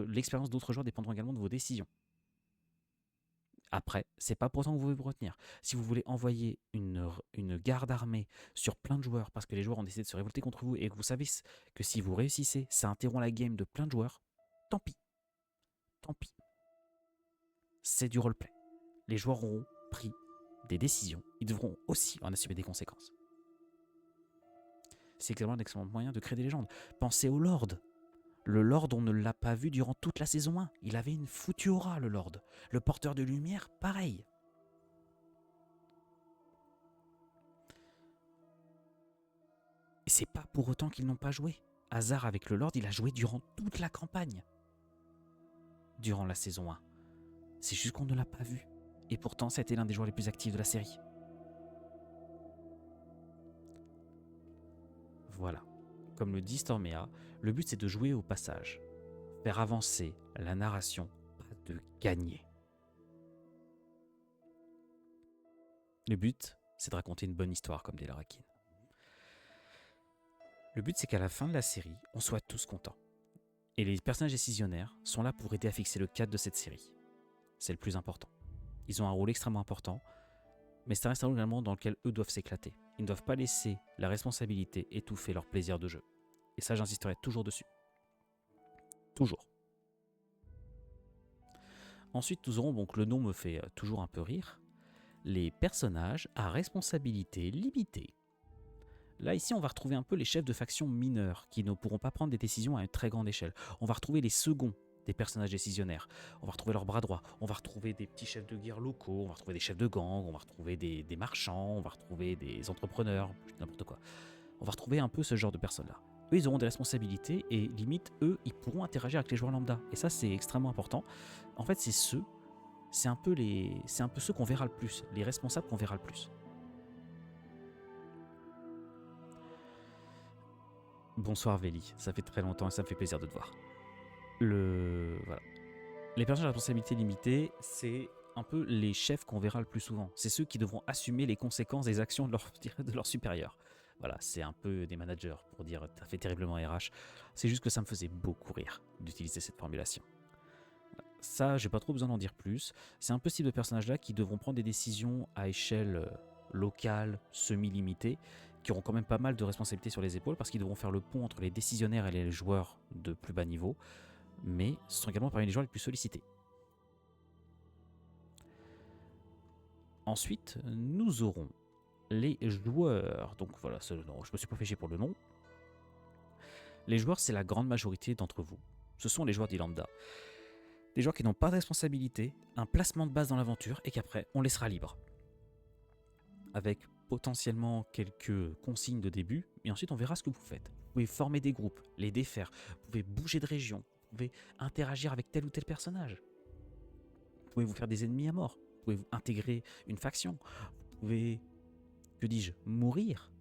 [SPEAKER 1] l'expérience d'autres joueurs dépendront également de vos décisions. Après, c'est pas pour autant que vous pouvez vous retenir. Si vous voulez envoyer une garde armée sur plein de joueurs parce que les joueurs ont décidé de se révolter contre vous et que vous savez que si vous réussissez, ça interrompt la game de plein de joueurs, tant pis. Tant pis. C'est du roleplay. Les joueurs auront pris des décisions. Ils devront aussi en assumer des conséquences. C'est également un excellent moyen de créer des légendes. Pensez au Lord. Le Lord, on ne l'a pas vu durant toute la saison 1. Il avait une foutue aura, le Lord. Le porteur de lumière, pareil. Et c'est pas pour autant qu'ils n'ont pas joué. Hazard avec le Lord, il a joué durant toute la campagne. Durant la saison 1. C'est juste qu'on ne l'a pas vu. Et pourtant, ça a été l'un des joueurs les plus actifs de la série. Voilà. Comme le dit Stormea, le but c'est de jouer au passage. Faire avancer la narration, pas de gagner. Le but, c'est de raconter une bonne histoire, comme dit Larakin. Le but, c'est qu'à la fin de la série, on soit tous contents. Et les personnages décisionnaires sont là pour aider à fixer le cadre de cette série. C'est le plus important. Ils ont un rôle extrêmement important, mais ça reste un rôle également dans lequel eux doivent s'éclater. Ils ne doivent pas laisser la responsabilité étouffer leur plaisir de jeu. Et ça, j'insisterai toujours dessus. Toujours. Ensuite, nous aurons, donc le nom me fait toujours un peu rire, les personnages à responsabilité limitée. Là, ici, on va retrouver un peu les chefs de faction mineurs qui ne pourront pas prendre des décisions à une très grande échelle. On va retrouver les seconds des personnages décisionnaires. On va retrouver leurs bras droits. On va retrouver des petits chefs de guerre locaux. On va retrouver des chefs de gang. On va retrouver des marchands. On va retrouver des entrepreneurs. N'importe quoi. On va retrouver un peu ce genre de personnes-là. Eux, ils auront des responsabilités et limite, eux, ils pourront interagir avec les joueurs lambda. Et ça, c'est extrêmement important. En fait, c'est un peu ceux qu'on verra le plus, les responsables qu'on verra le plus. Bonsoir Véli, ça fait très longtemps et ça me fait plaisir de te voir. Voilà. Les personnages à responsabilité limitée, c'est un peu les chefs qu'on verra le plus souvent. C'est ceux qui devront assumer les conséquences des actions de leurs supérieurs. Voilà, c'est un peu des managers pour dire t'as fait terriblement RH. C'est juste que ça me faisait beaucoup rire d'utiliser cette formulation. Ça, j'ai pas trop besoin d'en dire plus. C'est un peu ce type de personnages-là qui devront prendre des décisions à échelle locale, semi-limitée, qui auront quand même pas mal de responsabilités sur les épaules parce qu'ils devront faire le pont entre les décisionnaires et les joueurs de plus bas niveau, mais ce sont également parmi les joueurs les plus sollicités. Ensuite, nous aurons les joueurs. Donc voilà, je me suis pas fait chier pour le nom. Les joueurs, c'est la grande majorité d'entre vous. Ce sont les joueurs d'Ilambda. Des joueurs qui n'ont pas de responsabilité, un placement de base dans l'aventure et qu'après, on laissera libre. Avec potentiellement quelques consignes de début, et ensuite on verra ce que vous faites. Vous pouvez former des groupes, les défaire, vous pouvez bouger de région, vous pouvez interagir avec tel ou tel personnage. Vous pouvez vous faire des ennemis à mort, vous pouvez intégrer une faction, vous pouvez, mourir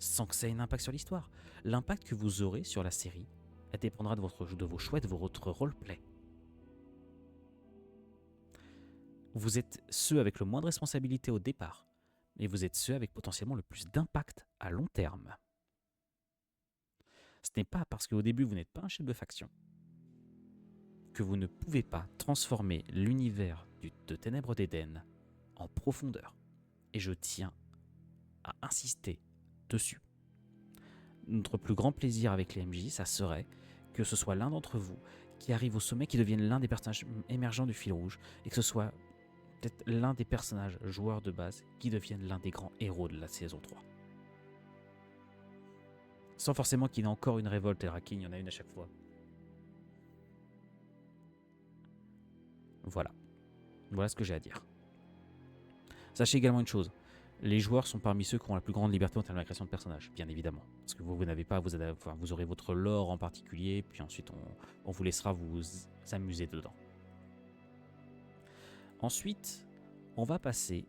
[SPEAKER 1] sans que ça ait un impact sur l'histoire. L'impact que vous aurez sur la série dépendra de vos choix, de votre roleplay. Vous êtes ceux avec le moins de responsabilité au départ, et vous êtes ceux avec potentiellement le plus d'impact à long terme. Ce n'est pas parce qu'au début vous n'êtes pas un chef de faction que vous ne pouvez pas transformer l'univers de Ténèbres d'Éden en profondeur. Et je tiens à insister dessus. notre plus grand plaisir avec les MJ, ça serait que ce soit l'un d'entre vous qui arrive au sommet, qui devienne l'un des personnages émergents du fil rouge, et que ce soit peut-être l'un des personnages joueurs de base qui devienne l'un des grands héros de la saison 3. Sans forcément qu'il y ait encore une révolte et Rakin, il y en a une à chaque fois. Voilà. Voilà ce que j'ai à dire. Sachez également une chose. Les joueurs sont parmi ceux qui ont la plus grande liberté en termes de création de personnages, bien évidemment. Parce que vous n'avez pas, vous aurez votre lore en particulier, puis ensuite on vous laissera vous amuser dedans. Ensuite, on va passer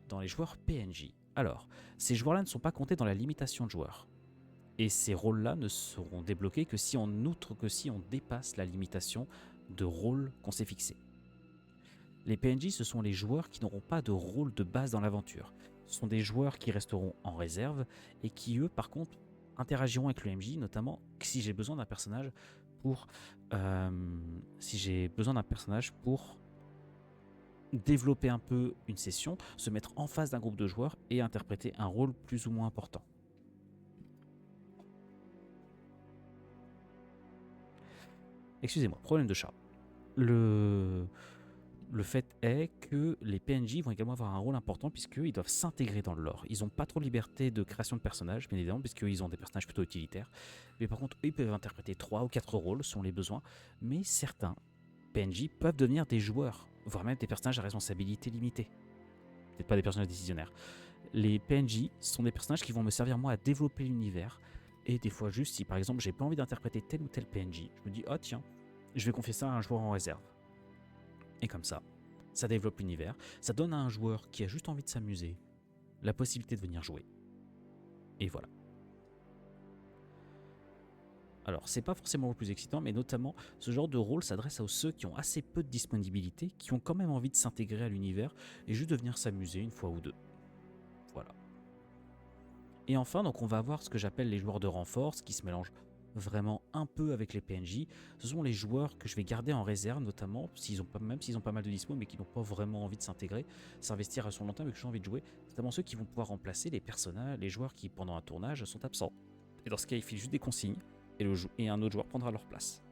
[SPEAKER 1] dans les joueurs PNJ. Alors, ces joueurs-là ne sont pas comptés dans la limitation de joueurs. Et ces rôles-là ne seront débloqués que si on dépasse la limitation de rôle qu'on s'est fixé. Les PNJ, ce sont les joueurs qui n'auront pas de rôle de base dans l'aventure. Ce sont des joueurs qui resteront en réserve et qui, eux, par contre, interagiront avec le MJ, notamment si j'ai besoin d'un personnage pour développer un peu une session, se mettre en face d'un groupe de joueurs et interpréter un rôle plus ou moins important. Excusez-moi, problème de chat. Le fait est que les PNJ vont également avoir un rôle important puisqu'ils doivent s'intégrer dans le lore. Ils n'ont pas trop de liberté de création de personnages, bien évidemment, puisqu'ils ont des personnages plutôt utilitaires. Mais par contre, eux, ils peuvent interpréter 3 ou 4 rôles selon les besoins. Mais certains PNJ peuvent devenir des joueurs, voire même des personnages à responsabilité limitée. Peut-être pas des personnages décisionnaires. Les PNJ sont des personnages qui vont me servir moi à développer l'univers. Et des fois juste, si par exemple j'ai pas envie d'interpréter tel ou tel PNJ, je me dis, oh tiens, je vais confier ça à un joueur en réserve. Et comme ça développe l'univers, ça donne à un joueur qui a juste envie de s'amuser la possibilité de venir jouer. Et voilà. Alors, c'est pas forcément le plus excitant, mais notamment, ce genre de rôle s'adresse à ceux qui ont assez peu de disponibilité, qui ont quand même envie de s'intégrer à l'univers et juste de venir s'amuser une fois ou deux. Voilà. Et enfin, donc on va avoir ce que j'appelle les joueurs de renfort, qui se mélangent vraiment un peu avec les PNJ. Ce sont les joueurs que je vais garder en réserve, notamment même s'ils ont pas mal de dispo, mais qui n'ont pas vraiment envie de s'intégrer, s'investir à son long terme et que j'ai envie de jouer, notamment ceux qui vont pouvoir remplacer les personnages, les joueurs qui pendant un tournage sont absents. Et dans ce cas, il file juste des consignes et un autre joueur prendra leur place.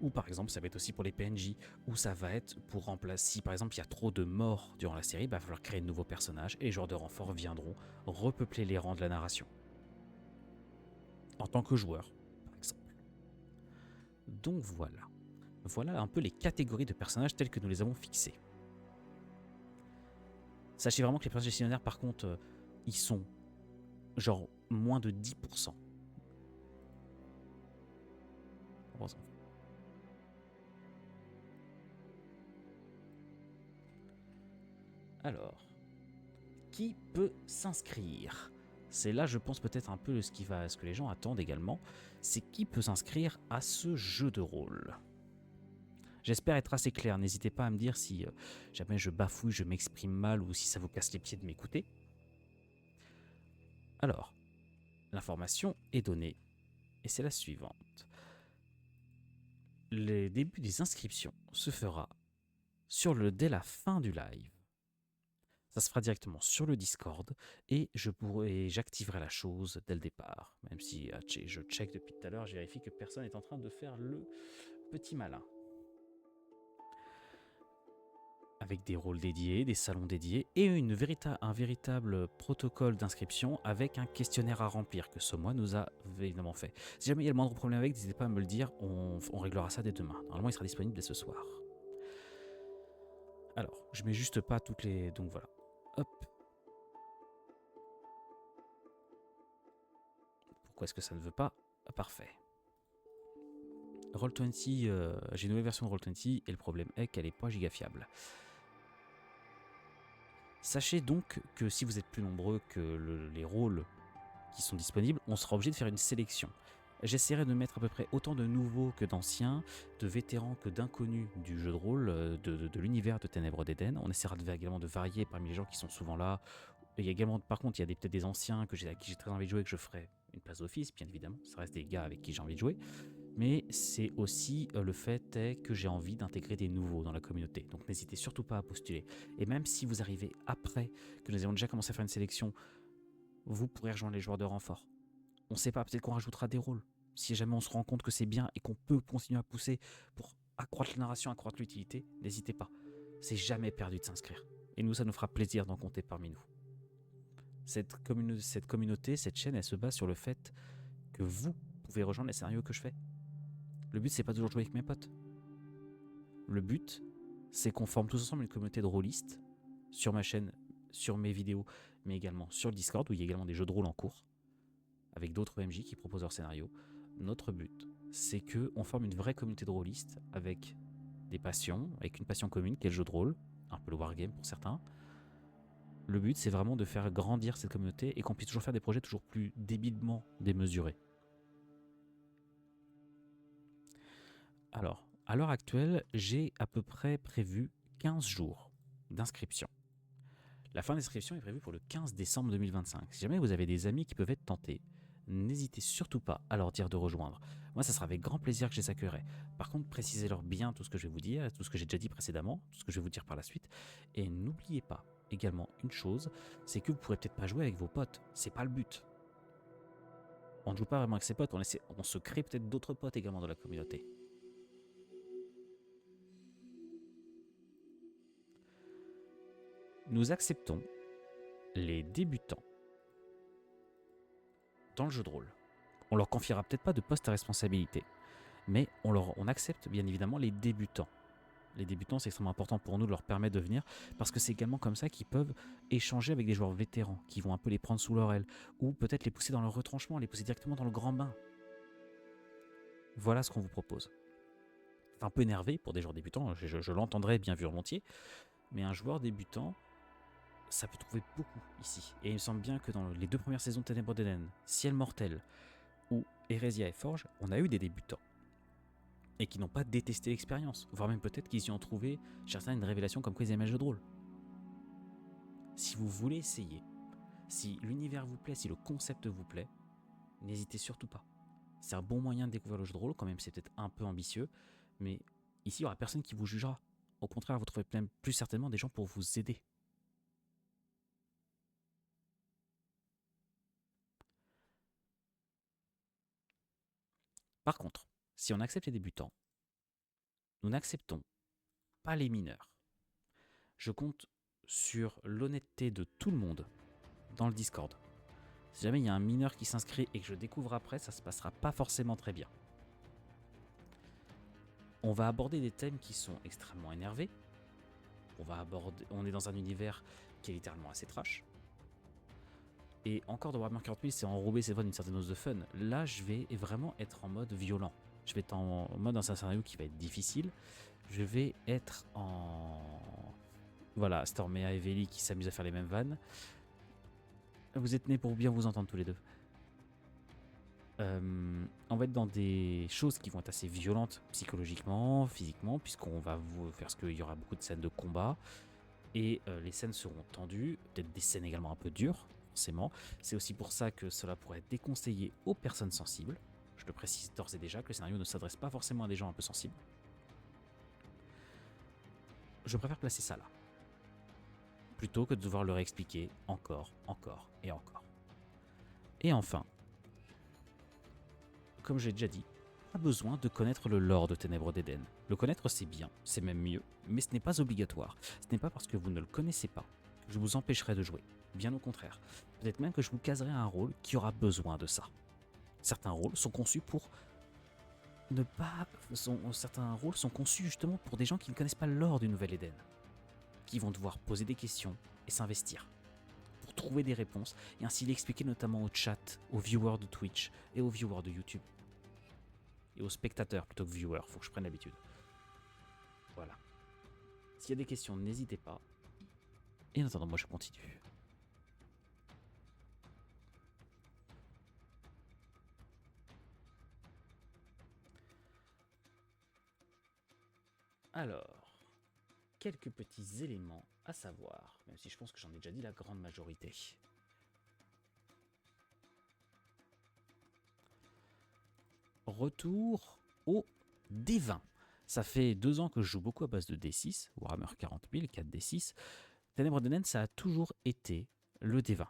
[SPEAKER 1] Ou par exemple, ça va être aussi pour les PNJ, où ça va être pour remplacer, si par exemple il y a trop de morts durant la série, il va falloir créer de nouveaux personnages et les joueurs de renfort viendront repeupler les rangs de la narration. En tant que joueur, par exemple. Donc voilà. Voilà un peu les catégories de personnages telles que nous les avons fixées. Sachez vraiment que les personnages décisionnaires, par contre, ils sont genre moins de 10%. Alors, qui peut s'inscrire ? C'est là, je pense, peut-être un peu ce que les gens attendent également, c'est qui peut s'inscrire à ce jeu de rôle. J'espère être assez clair, n'hésitez pas à me dire si jamais je bafouille, je m'exprime mal ou si ça vous casse les pieds de m'écouter. Alors, l'information est donnée et c'est la suivante. Le début des inscriptions se fera dès la fin du live. Ça se fera directement sur le Discord et j'activerai la chose dès le départ. Même si je check depuis tout à l'heure, je vérifie que personne n'est en train de faire le petit malin. Avec des rôles dédiés, des salons dédiés et un véritable protocole d'inscription avec un questionnaire à remplir que Somois nous a évidemment fait. Si jamais il y a le moindre problème avec, n'hésitez pas à me le dire, on réglera ça dès demain. Normalement, il sera disponible dès ce soir. Alors, je mets juste pas toutes les... Donc voilà. Hop. Pourquoi est-ce que ça ne veut pas ? Parfait. Roll20, j'ai une nouvelle version de Roll20 et le problème est qu'elle n'est pas giga fiable. Sachez donc que si vous êtes plus nombreux que les rôles qui sont disponibles, on sera obligé de faire une sélection. J'essaierai de mettre à peu près autant de nouveaux que d'anciens, de vétérans que d'inconnus du jeu de rôle, de l'univers de Ténèbres d'Éden. On essaiera également de varier parmi les gens qui sont souvent là. Il y a également, par contre, il y a peut-être des anciens à qui j'ai très envie de jouer, que je ferai une place d'office, bien évidemment. Ça reste des gars avec qui j'ai envie de jouer. Mais c'est aussi le fait est que j'ai envie d'intégrer des nouveaux dans la communauté. Donc n'hésitez surtout pas à postuler. Et même si vous arrivez après que nous ayons déjà commencé à faire une sélection, vous pourrez rejoindre les joueurs de renfort. On ne sait pas, peut-être qu'on rajoutera des rôles. Si jamais on se rend compte que c'est bien et qu'on peut continuer à pousser pour accroître la narration, accroître l'utilité, n'hésitez pas. C'est jamais perdu de s'inscrire. Et nous, ça nous fera plaisir d'en compter parmi nous. Cette communauté, cette chaîne, elle se base sur le fait que vous pouvez rejoindre les scénarios que je fais. Le but, c'est pas toujours jouer avec mes potes. Le but, c'est qu'on forme tous ensemble une communauté de rôlistes sur ma chaîne, sur mes vidéos, mais également sur le Discord, où il y a également des jeux de rôle en cours, avec d'autres MJ qui proposent leurs scénarios. Notre but, c'est qu'on forme une vraie communauté de rôlistes avec des passions, avec une passion commune qui est le jeu de rôle, un peu le wargame pour certains. Le but, c'est vraiment de faire grandir cette communauté et qu'on puisse toujours faire des projets toujours plus débilement démesurés. Alors, à l'heure actuelle, j'ai à peu près prévu 15 jours d'inscription. La fin d'inscription est prévue pour le 15 décembre 2025. Si jamais vous avez des amis qui peuvent être tentés, n'hésitez surtout pas à leur dire de rejoindre. Moi, ça sera avec grand plaisir que je les accueillerai. Par contre, précisez-leur bien tout ce que je vais vous dire, tout ce que j'ai déjà dit précédemment, tout ce que je vais vous dire par la suite. Et n'oubliez pas également une chose, c'est que vous pourrez peut-être pas jouer avec vos potes. C'est pas le but. On ne joue pas vraiment avec ses potes, on se crée peut-être d'autres potes également dans la communauté. Nous acceptons les débutants dans le jeu de rôle. On leur confiera peut-être pas de poste à responsabilité, mais on accepte bien évidemment les débutants. Les débutants, c'est extrêmement important pour nous de leur permettre de venir, parce que c'est également comme ça qu'ils peuvent échanger avec des joueurs vétérans, qui vont un peu les prendre sous leur aile, ou peut-être les pousser dans leur retranchement, les pousser directement dans le grand bain. Voilà ce qu'on vous propose. C'est un peu énervé pour des joueurs débutants, je l'entendrai bien volontiers, mais un joueur débutant, ça peut trouver beaucoup ici. Et il me semble bien que dans les 2 premières saisons de Ténèbres d'Eden, Ciel Mortel ou Hérésia et Forge, on a eu des débutants. Et qui n'ont pas détesté l'expérience. Voire même peut-être qu'ils y ont trouvé, certains, une révélation comme quoi ils aimaient le jeu de rôle. Si vous voulez essayer, si l'univers vous plaît, si le concept vous plaît, n'hésitez surtout pas. C'est un bon moyen de découvrir le jeu de rôle, quand même c'est peut-être un peu ambitieux, mais ici il n'y aura personne qui vous jugera. Au contraire, vous trouverez même plus certainement des gens pour vous aider. Par contre, si on accepte les débutants, nous n'acceptons pas les mineurs. Je compte sur l'honnêteté de tout le monde dans le Discord. Si jamais il y a un mineur qui s'inscrit et que je découvre après, ça se passera pas forcément très bien. On va aborder des thèmes qui sont extrêmement énervés. On est dans un univers qui est littéralement assez trash. Et encore dans Warhammer 40 000, c'est enrobé, c'est vrai, d'une certaine dose de fun. Là, je vais vraiment être en mode violent. Je vais être en mode dans un scénario qui va être difficile. Je vais être en... Voilà, Stormea et Veli qui s'amusent à faire les mêmes vannes. Vous êtes nés pour bien vous entendre tous les deux. On va être dans des choses qui vont être assez violentes psychologiquement, physiquement, puisqu'on va vous faire ce qu'il y aura beaucoup de scènes de combat. Et les scènes seront tendues, peut-être des scènes également un peu dures, forcément. C'est aussi pour ça que cela pourrait être déconseillé aux personnes sensibles. Je le précise d'ores et déjà que le scénario ne s'adresse pas forcément à des gens un peu sensibles. Je préfère placer ça là, plutôt que de devoir leur expliquer encore et encore. Et enfin, comme j'ai déjà dit, pas besoin de connaître le lore de Ténèbres d'Eden. Le connaître c'est bien, c'est même mieux, mais ce n'est pas obligatoire. Ce n'est pas parce que vous ne le connaissez pas que je vous empêcherai de jouer. Bien au contraire. Peut-être même que je vous caserai un rôle qui aura besoin de ça. Certains rôles sont conçus pour ne pas... Certains rôles sont conçus justement pour des gens qui ne connaissent pas le lore du Nouvel Eden, qui vont devoir poser des questions et s'investir pour trouver des réponses et ainsi l'expliquer notamment au chat, aux viewers de Twitch et aux viewers de YouTube. Et aux spectateurs plutôt que viewers, faut que je prenne l'habitude. Voilà. S'il y a des questions, n'hésitez pas. Et en attendant, moi je continue. Alors, quelques petits éléments à savoir, même si je pense que j'en ai déjà dit la grande majorité. Retour au D20. Ça fait 2 ans que je joue beaucoup à base de D6, Warhammer 40 000, 4 D6. Ténèbres d'Eden, ça a toujours été le D20.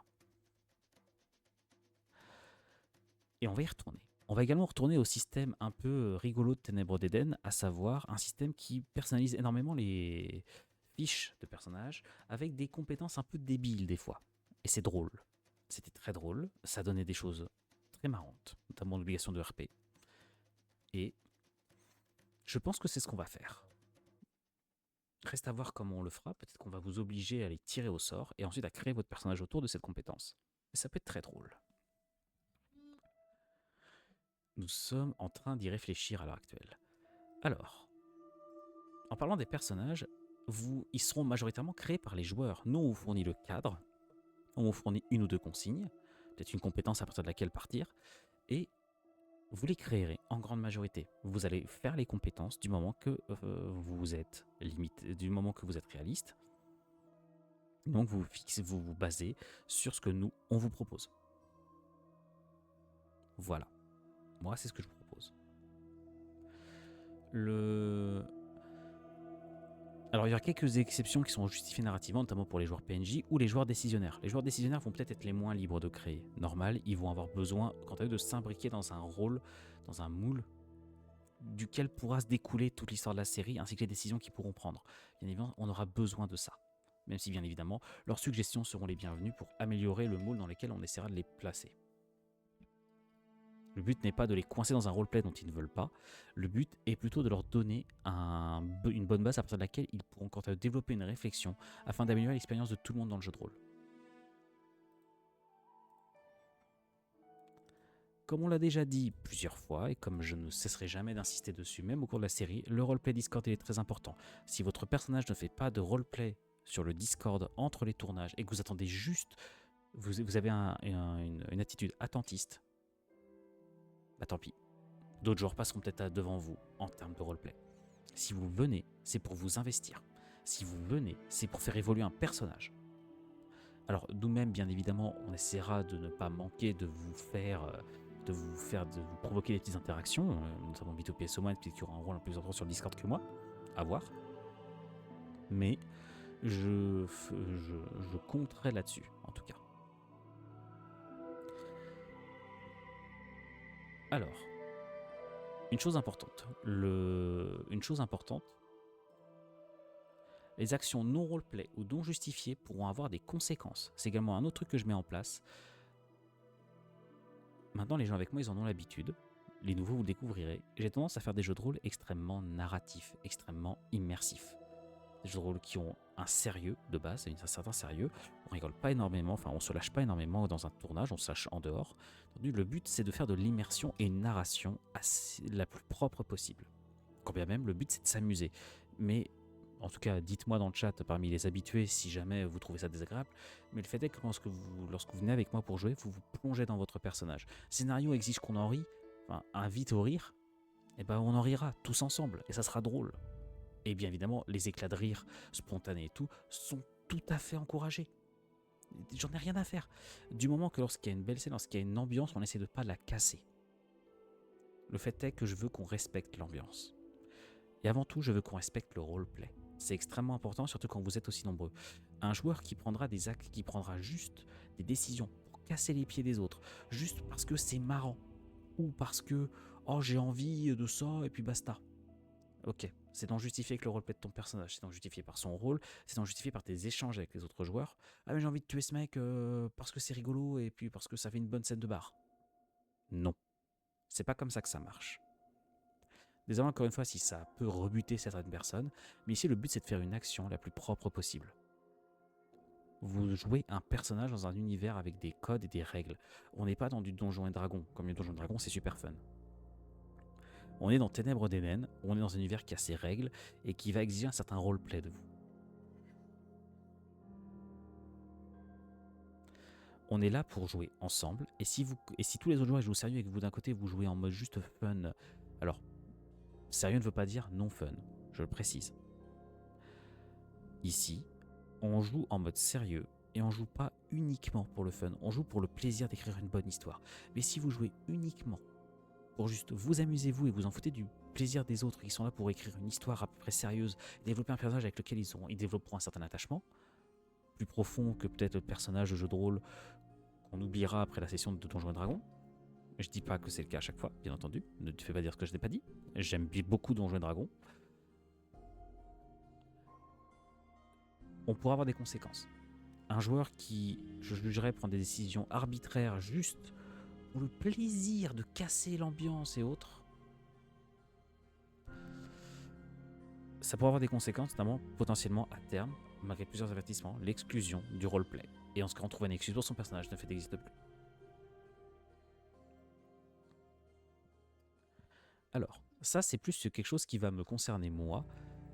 [SPEAKER 1] Et on va y retourner. On va également retourner au système un peu rigolo de Ténèbres d'Éden, à savoir un système qui personnalise énormément les fiches de personnages avec des compétences un peu débiles des fois. Et c'est drôle. C'était très drôle, ça donnait des choses très marrantes, notamment l'obligation de RP. Et je pense que c'est ce qu'on va faire. Reste à voir comment on le fera, peut-être qu'on va vous obliger à les tirer au sort et ensuite à créer votre personnage autour de cette compétence. Et ça peut être très drôle. Nous sommes en train d'y réfléchir à l'heure actuelle. Alors, en parlant des personnages, ils seront majoritairement créés par les joueurs. Nous, on vous fournit le cadre, on vous fournit une ou deux consignes, peut-être une compétence à partir de laquelle partir, et vous les créerez en grande majorité. Vous allez faire les compétences du moment que vous êtes limité, du moment que vous êtes réaliste. Donc vous vous basez sur ce que nous, on vous propose. Voilà. Moi, c'est ce que je vous propose. Alors, il y aura quelques exceptions qui sont justifiées narrativement, notamment pour les joueurs PNJ ou les joueurs décisionnaires. Les joueurs décisionnaires vont peut-être être les moins libres de créer. Normal, ils vont avoir besoin, quant à eux, de s'imbriquer dans un rôle, dans un moule, duquel pourra se découler toute l'histoire de la série, ainsi que les décisions qu'ils pourront prendre. Bien évidemment, on aura besoin de ça. Même si, bien évidemment, leurs suggestions seront les bienvenues pour améliorer le moule dans lequel on essaiera de les placer. Le but n'est pas de les coincer dans un roleplay dont ils ne veulent pas. Le but est plutôt de leur donner une bonne base à partir de laquelle ils pourront quant à eux développer une réflexion afin d'améliorer l'expérience de tout le monde dans le jeu de rôle. Comme on l'a déjà dit plusieurs fois, et comme je ne cesserai jamais d'insister dessus, même au cours de la série, le roleplay Discord est très important. Si votre personnage ne fait pas de roleplay sur le Discord entre les tournages et que vous attendez juste, vous avez une attitude attentiste, bah tant pis. D'autres joueurs passeront peut-être devant vous en termes de roleplay. Si vous venez, c'est pour vous investir. Si vous venez, c'est pour faire évoluer un personnage. Alors nous-mêmes, bien évidemment, on essaiera de ne pas manquer de vous provoquer des petites interactions. Nous avons Bito PSO1, peut-être qu'il y aura un rôle un peu plus important sur le Discord que moi. À voir. Mais je compterai là-dessus, en tout cas. Alors, une chose importante, les actions non roleplay ou non justifiées pourront avoir des conséquences. C'est également un autre truc que je mets en place. Maintenant, les gens avec moi, ils en ont l'habitude. Les nouveaux, vous le découvrirez. J'ai tendance à faire des jeux de rôle extrêmement narratifs, extrêmement immersifs. Des jeux de rôle qui ont un sérieux de base, un certain sérieux. On rigole pas énormément, enfin on se lâche pas énormément dans un tournage, on se lâche en dehors. Le but, c'est de faire de l'immersion et une narration la plus propre possible. Quand bien même, le but, c'est de s'amuser. Mais, en tout cas, dites-moi dans le chat, parmi les habitués, si jamais vous trouvez ça désagréable. Mais le fait est que lorsque vous venez avec moi pour jouer, vous vous plongez dans votre personnage. Le scénario exige qu'on en rit, enfin, invite au rire. Et ben on en rira tous ensemble, et ça sera drôle. Et bien évidemment, les éclats de rire spontanés et tout sont tout à fait encouragés. J'en ai rien à faire. Du moment que lorsqu'il y a une belle scène, lorsqu'il y a une ambiance, on essaie de pas la casser. Le fait est que je veux qu'on respecte l'ambiance. Et avant tout, je veux qu'on respecte le roleplay. C'est extrêmement important, surtout quand vous êtes aussi nombreux. Un joueur qui prendra des actes, qui prendra juste des décisions pour casser les pieds des autres, juste parce que c'est marrant, ou parce que oh j'ai envie de ça et puis basta. Ok, c'est donc justifié avec le roleplay de ton personnage, c'est donc justifié par son rôle, c'est donc justifié par tes échanges avec les autres joueurs. Ah mais j'ai envie de tuer ce mec parce que c'est rigolo et puis parce que ça fait une bonne scène de bar. Non, c'est pas comme ça que ça marche. Désolé encore une fois si ça peut rebuter certaines personnes, mais ici le but c'est de faire une action la plus propre possible. Vous jouez un personnage dans un univers avec des codes et des règles. On n'est pas dans du Donjon et Dragon, comme le Donjon et Dragon c'est super fun. On est dans Ténèbres d'Éden, on est dans un univers qui a ses règles et qui va exiger un certain roleplay de vous. On est là pour jouer ensemble, et si tous les autres joueurs jouent sérieux et que vous d'un côté vous jouez en mode juste fun, alors sérieux ne veut pas dire non fun, je le précise. Ici, on joue en mode sérieux et on joue pas uniquement pour le fun, on joue pour le plaisir d'écrire une bonne histoire. Mais si vous jouez uniquement pour juste vous amuser vous et vous en foutez du plaisir des autres qui sont là pour écrire une histoire à peu près sérieuse, développer un personnage avec lequel ils développeront un certain attachement, plus profond que peut-être le personnage de jeu de rôle qu'on oubliera après la session de Donjons et Dragons, Je dis pas que c'est le cas à chaque fois, bien entendu. Ne te fais pas dire ce que je n'ai pas dit. J'aime beaucoup Donjons et Dragons. On pourra avoir des conséquences. Un joueur qui, je jugerais, prend des décisions arbitraires juste pour le plaisir de casser l'ambiance et autres, ça pourrait avoir des conséquences, notamment potentiellement à terme, malgré plusieurs avertissements, l'exclusion du roleplay. Et en ce cas, on trouve une excuse pour son personnage ne fait n'existe plus. Alors, ça c'est plus quelque chose qui va me concerner moi,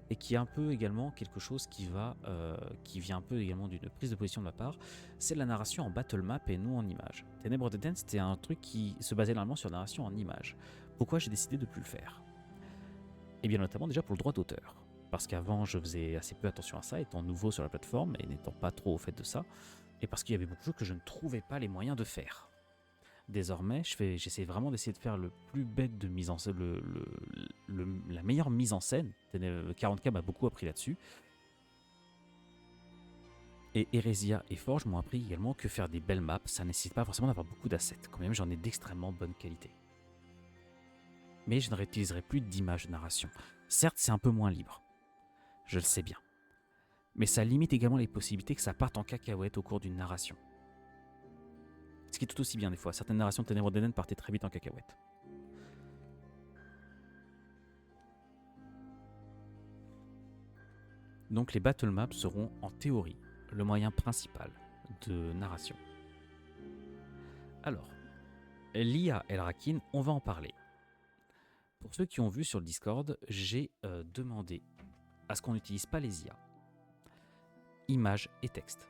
[SPEAKER 1] et qui est un peu également quelque chose qui vient un peu également d'une prise de position de ma part, c'est la narration en battle map et non en image. Ténèbres d'Eden, c'était un truc qui se basait normalement sur la narration en image. Pourquoi j'ai décidé de ne plus le faire? Et bien notamment déjà pour le droit d'auteur. Parce qu'avant je faisais assez peu attention à ça, étant nouveau sur la plateforme et n'étant pas trop au fait de ça, et parce qu'il y avait beaucoup de choses que je ne trouvais pas les moyens de faire. Désormais, j'essaie vraiment d'essayer de faire le plus bête de mise en scène, la meilleure mise en scène. 40K m'a beaucoup appris là-dessus. Et Hérésia et Forge m'ont appris également que faire des belles maps, ça ne nécessite pas forcément d'avoir beaucoup d'assets. Quand même, j'en ai d'extrêmement bonne qualité. Mais je ne réutiliserai plus d'images de narration. Certes, c'est un peu moins libre. Je le sais bien. Mais ça limite également les possibilités que ça parte en cacahuète au cours d'une narration. Ce qui est tout aussi bien des fois. Certaines narrations de Ténèbres d'Eden partaient très vite en cacahuète. Donc les battle maps seront en théorie le moyen principal de narration. Alors, l'IA Elrakin, on va en parler. Pour ceux qui ont vu sur le Discord, j'ai demandé à ce qu'on n'utilise pas les IA. Images et texte.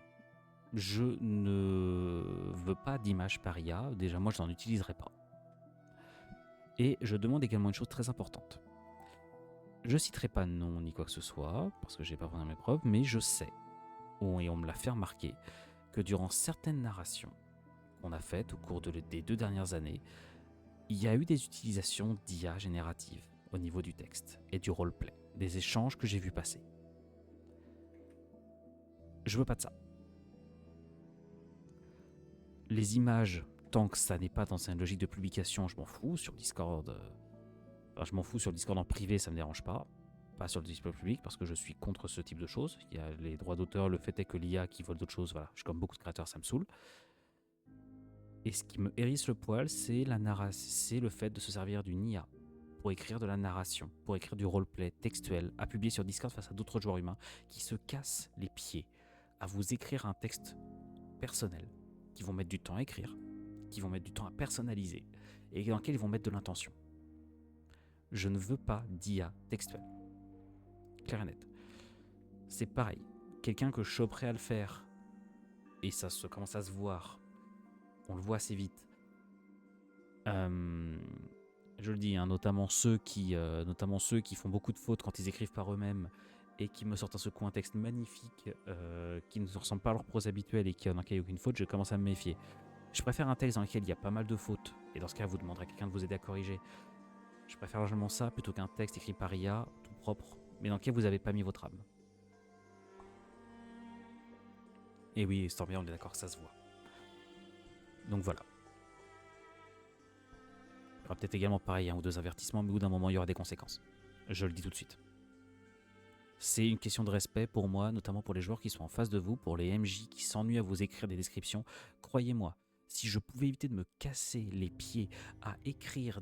[SPEAKER 1] Je ne veux pas d'image par IA, déjà moi je n'en utiliserai pas. Et je demande également une chose très importante. Je citerai pas de nom ni quoi que ce soit, parce que j'ai pas vraiment mes preuves, mais je sais, et on me l'a fait remarquer, que durant certaines narrations qu'on a faites au cours des 2 dernières années, il y a eu des utilisations d'IA générative au niveau du texte et du roleplay, des échanges que j'ai vu passer. Je veux pas de ça. Les images, tant que ça n'est pas dans une logique de publication, je m'en fous. Sur Discord, je m'en fous sur le Discord en privé, ça me dérange pas. Pas sur le Discord public, parce que je suis contre ce type de choses. Il y a les droits d'auteur, le fait est que l'IA qui vole d'autres choses, voilà. Je suis comme beaucoup de créateurs, ça me saoule. Et ce qui me hérisse le poil, c'est le fait de se servir d'une IA pour écrire de la narration, pour écrire du roleplay textuel, à publier sur Discord face à d'autres joueurs humains qui se cassent les pieds à vous écrire un texte personnel, qui vont mettre du temps à écrire, qui vont mettre du temps à personnaliser, et dans lequel ils vont mettre de l'intention. Je ne veux pas d'IA textuelle. Clair et net. C'est pareil. Quelqu'un que je suis prêt à le faire, et ça commence à se voir, on le voit assez vite. Je le dis, hein, notamment ceux qui font beaucoup de fautes quand ils écrivent par eux-mêmes et qui me sortent à ce coup un texte magnifique qui ne ressemble pas à leur prose habituelle et qui dans lequel il n'y a aucune faute, je commence à me méfier. Je préfère un texte dans lequel il y a pas mal de fautes, et dans ce cas, vous demanderez à quelqu'un de vous aider à corriger. Je préfère largement ça plutôt qu'un texte écrit par IA, tout propre, mais dans lequel vous n'avez pas mis votre âme. Et oui, Stormia, on est d'accord que ça se voit. Donc voilà. Il y aura peut-être également pareil 1 ou 2 avertissements, mais au bout d'un moment, il y aura des conséquences. Je le dis tout de suite. C'est une question de respect pour moi, notamment pour les joueurs qui sont en face de vous, pour les MJ qui s'ennuient à vous écrire des descriptions. Croyez-moi, si je pouvais éviter de me casser les pieds à écrire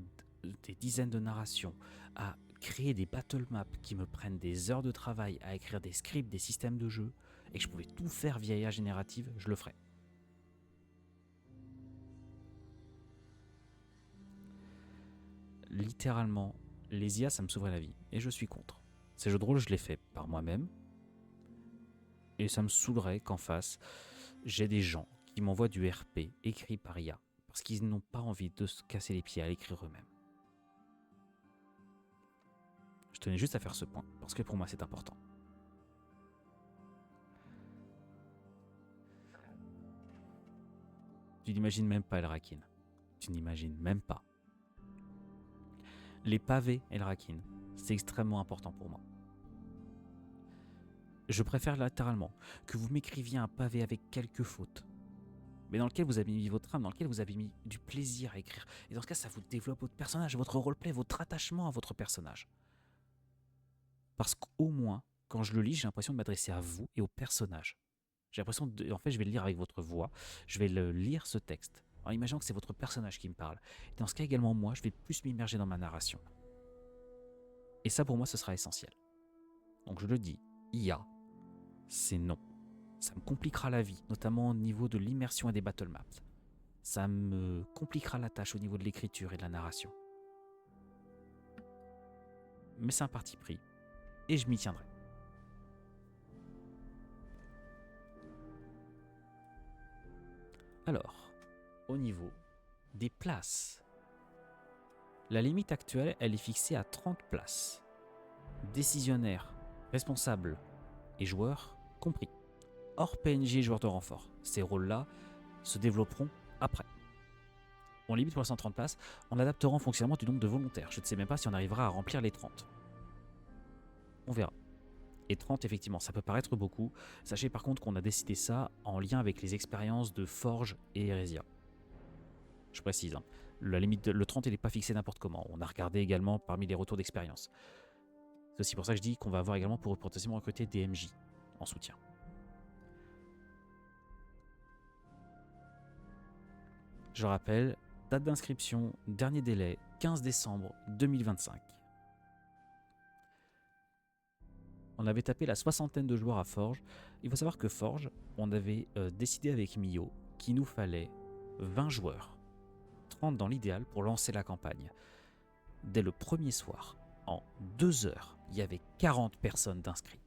[SPEAKER 1] des dizaines de narrations, à créer des battle maps qui me prennent des heures de travail, à écrire des scripts, des systèmes de jeu, et que je pouvais tout faire via IA générative, je le ferais. Littéralement, les IA, ça me sauverait la vie, et je suis contre. Ces jeux de rôle, je les fais par moi-même, et ça me saoulerait qu'en face, j'ai des gens qui m'envoient du RP écrit par IA, parce qu'ils n'ont pas envie de se casser les pieds à l'écrire eux-mêmes. Je tenais juste à faire ce point, parce que pour moi c'est important. Tu n'imagines même pas Elrakin. Tu n'imagines même pas. Les pavés Elrakin, c'est extrêmement important pour moi. Je préfère littéralement que vous m'écriviez un pavé avec quelques fautes, mais dans lequel vous avez mis votre âme, dans lequel vous avez mis du plaisir à écrire. Et dans ce cas, ça vous développe votre personnage, votre roleplay, votre attachement à votre personnage. Parce qu'au moins, quand je le lis, j'ai l'impression de m'adresser à vous et au personnage. J'ai l'impression en fait, je vais le lire avec votre voix, je vais le lire ce texte, en imaginant que c'est votre personnage qui me parle. Et dans ce cas également, moi, je vais plus m'immerger dans ma narration. Et ça, pour moi, ce sera essentiel. Donc je le dis, IA, c'est non. Ça me compliquera la vie, notamment au niveau de l'immersion et des battle maps. Ça me compliquera la tâche au niveau de l'écriture et de la narration. Mais c'est un parti pris, et je m'y tiendrai. Alors, au niveau des places, la limite actuelle, elle est fixée à 30 places. Décisionnaires, responsables et joueurs compris. Hors PNJ et joueurs de renfort. Ces rôles-là se développeront après. On limite pour les 130 places, on adaptera en fonctionnement du nombre de volontaires. Je ne sais même pas si on arrivera à remplir les 30. On verra. Et 30, effectivement, ça peut paraître beaucoup. Sachez par contre qu'on a décidé ça en lien avec les expériences de Forge et Heresia. Je précise, hein. La limite, le 30, il n'est pas fixé n'importe comment. On a regardé également parmi les retours d'expérience. C'est aussi pour ça que je dis qu'on va avoir également pour potentiellement recruter des MJ en soutien. Je rappelle, date d'inscription, dernier délai, 15 décembre 2025. On avait tapé la 60aine de joueurs à Forge. Il faut savoir que Forge, on avait décidé avec Mio qu'il nous fallait 20 joueurs, 30 dans l'idéal pour lancer la campagne. Dès le premier soir, en 2 heures, il y avait 40 personnes d'inscrits.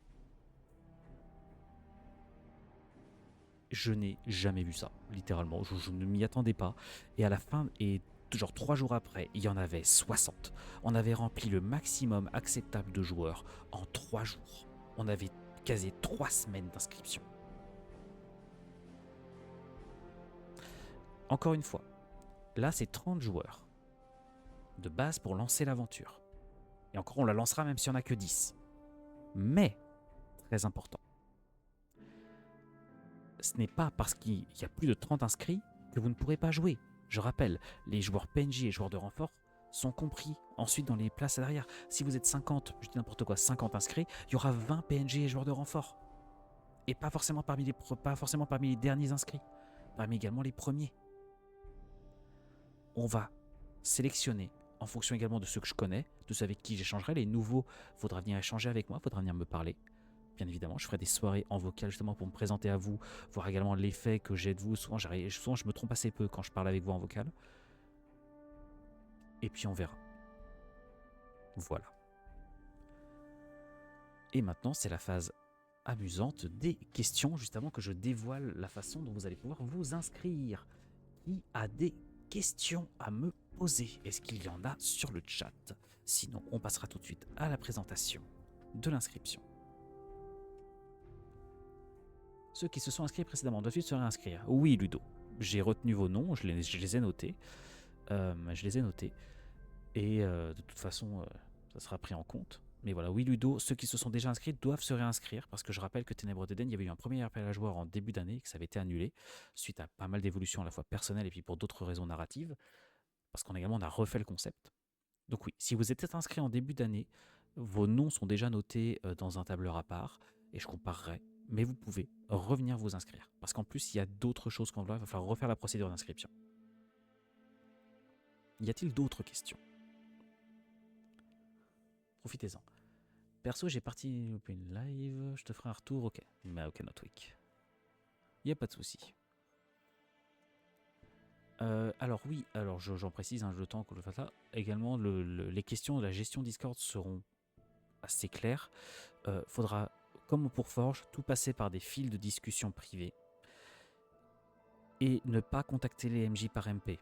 [SPEAKER 1] Je n'ai jamais vu ça, littéralement. Je ne m'y attendais pas. Et à la fin, et genre 3 jours après, il y en avait 60. On avait rempli le maximum acceptable de joueurs en 3 jours. On avait quasi 3 semaines d'inscription. Encore une fois, là c'est 30 joueurs de base pour lancer l'aventure. Et encore, on la lancera même si on n'a que 10. Mais, très important, ce n'est pas parce qu'il y a plus de 30 inscrits que vous ne pourrez pas jouer. Je rappelle, les joueurs PNJ et joueurs de renfort sont compris ensuite dans les places à l'arrière. Si vous êtes 50, je dis n'importe quoi, 50 inscrits, il y aura 20 PNJ et joueurs de renfort. Et pas forcément parmi les derniers inscrits, parmi également les premiers. On va sélectionner en fonction également de ceux que je connais, de ceux avec qui j'échangerai. Les nouveaux, il faudra venir échanger avec moi, il faudra venir me parler. Bien évidemment, je ferai des soirées en vocal justement pour me présenter à vous, voir également l'effet que j'ai de vous. Souvent, je me trompe assez peu quand je parle avec vous en vocal. Et puis on verra. Voilà. Et maintenant, c'est la phase amusante des questions, juste avant que je dévoile la façon dont vous allez pouvoir vous inscrire. Qui a des questions à me poser? Est-ce qu'il y en a sur le chat? Sinon, on passera tout de suite à la présentation de l'inscription. Ceux qui se sont inscrits précédemment doivent se réinscrire. Oui, Ludo. J'ai retenu vos noms, je les ai notés. Et de toute façon, ça sera pris en compte. Mais voilà, oui, Ludo, ceux qui se sont déjà inscrits doivent se réinscrire. Parce que je rappelle que Ténèbres d'Eden, il y avait eu un premier appel à joueurs en début d'année et que ça avait été annulé suite à pas mal d'évolutions à la fois personnelles et puis pour d'autres raisons narratives. Parce qu'on a refait le concept. Donc oui, si vous êtes inscrit en début d'année, vos noms sont déjà notés dans un tableur à part et je comparerai. Mais vous pouvez revenir vous inscrire. Parce qu'en plus, il y a d'autres choses qu'on doit. Il va falloir refaire la procédure d'inscription. Y a-t-il d'autres questions? Profitez-en. Perso, j'ai parti une live. Je te ferai un retour. Ok. Mais ok, not week. Y a pas de souci. Alors oui, j'en précise, le temps que je fasse ça. Également, les questions de la gestion Discord seront assez claires. Faudra, comme pour Forge, tout passer par des fils de discussion privés et ne pas contacter les MJ par MP.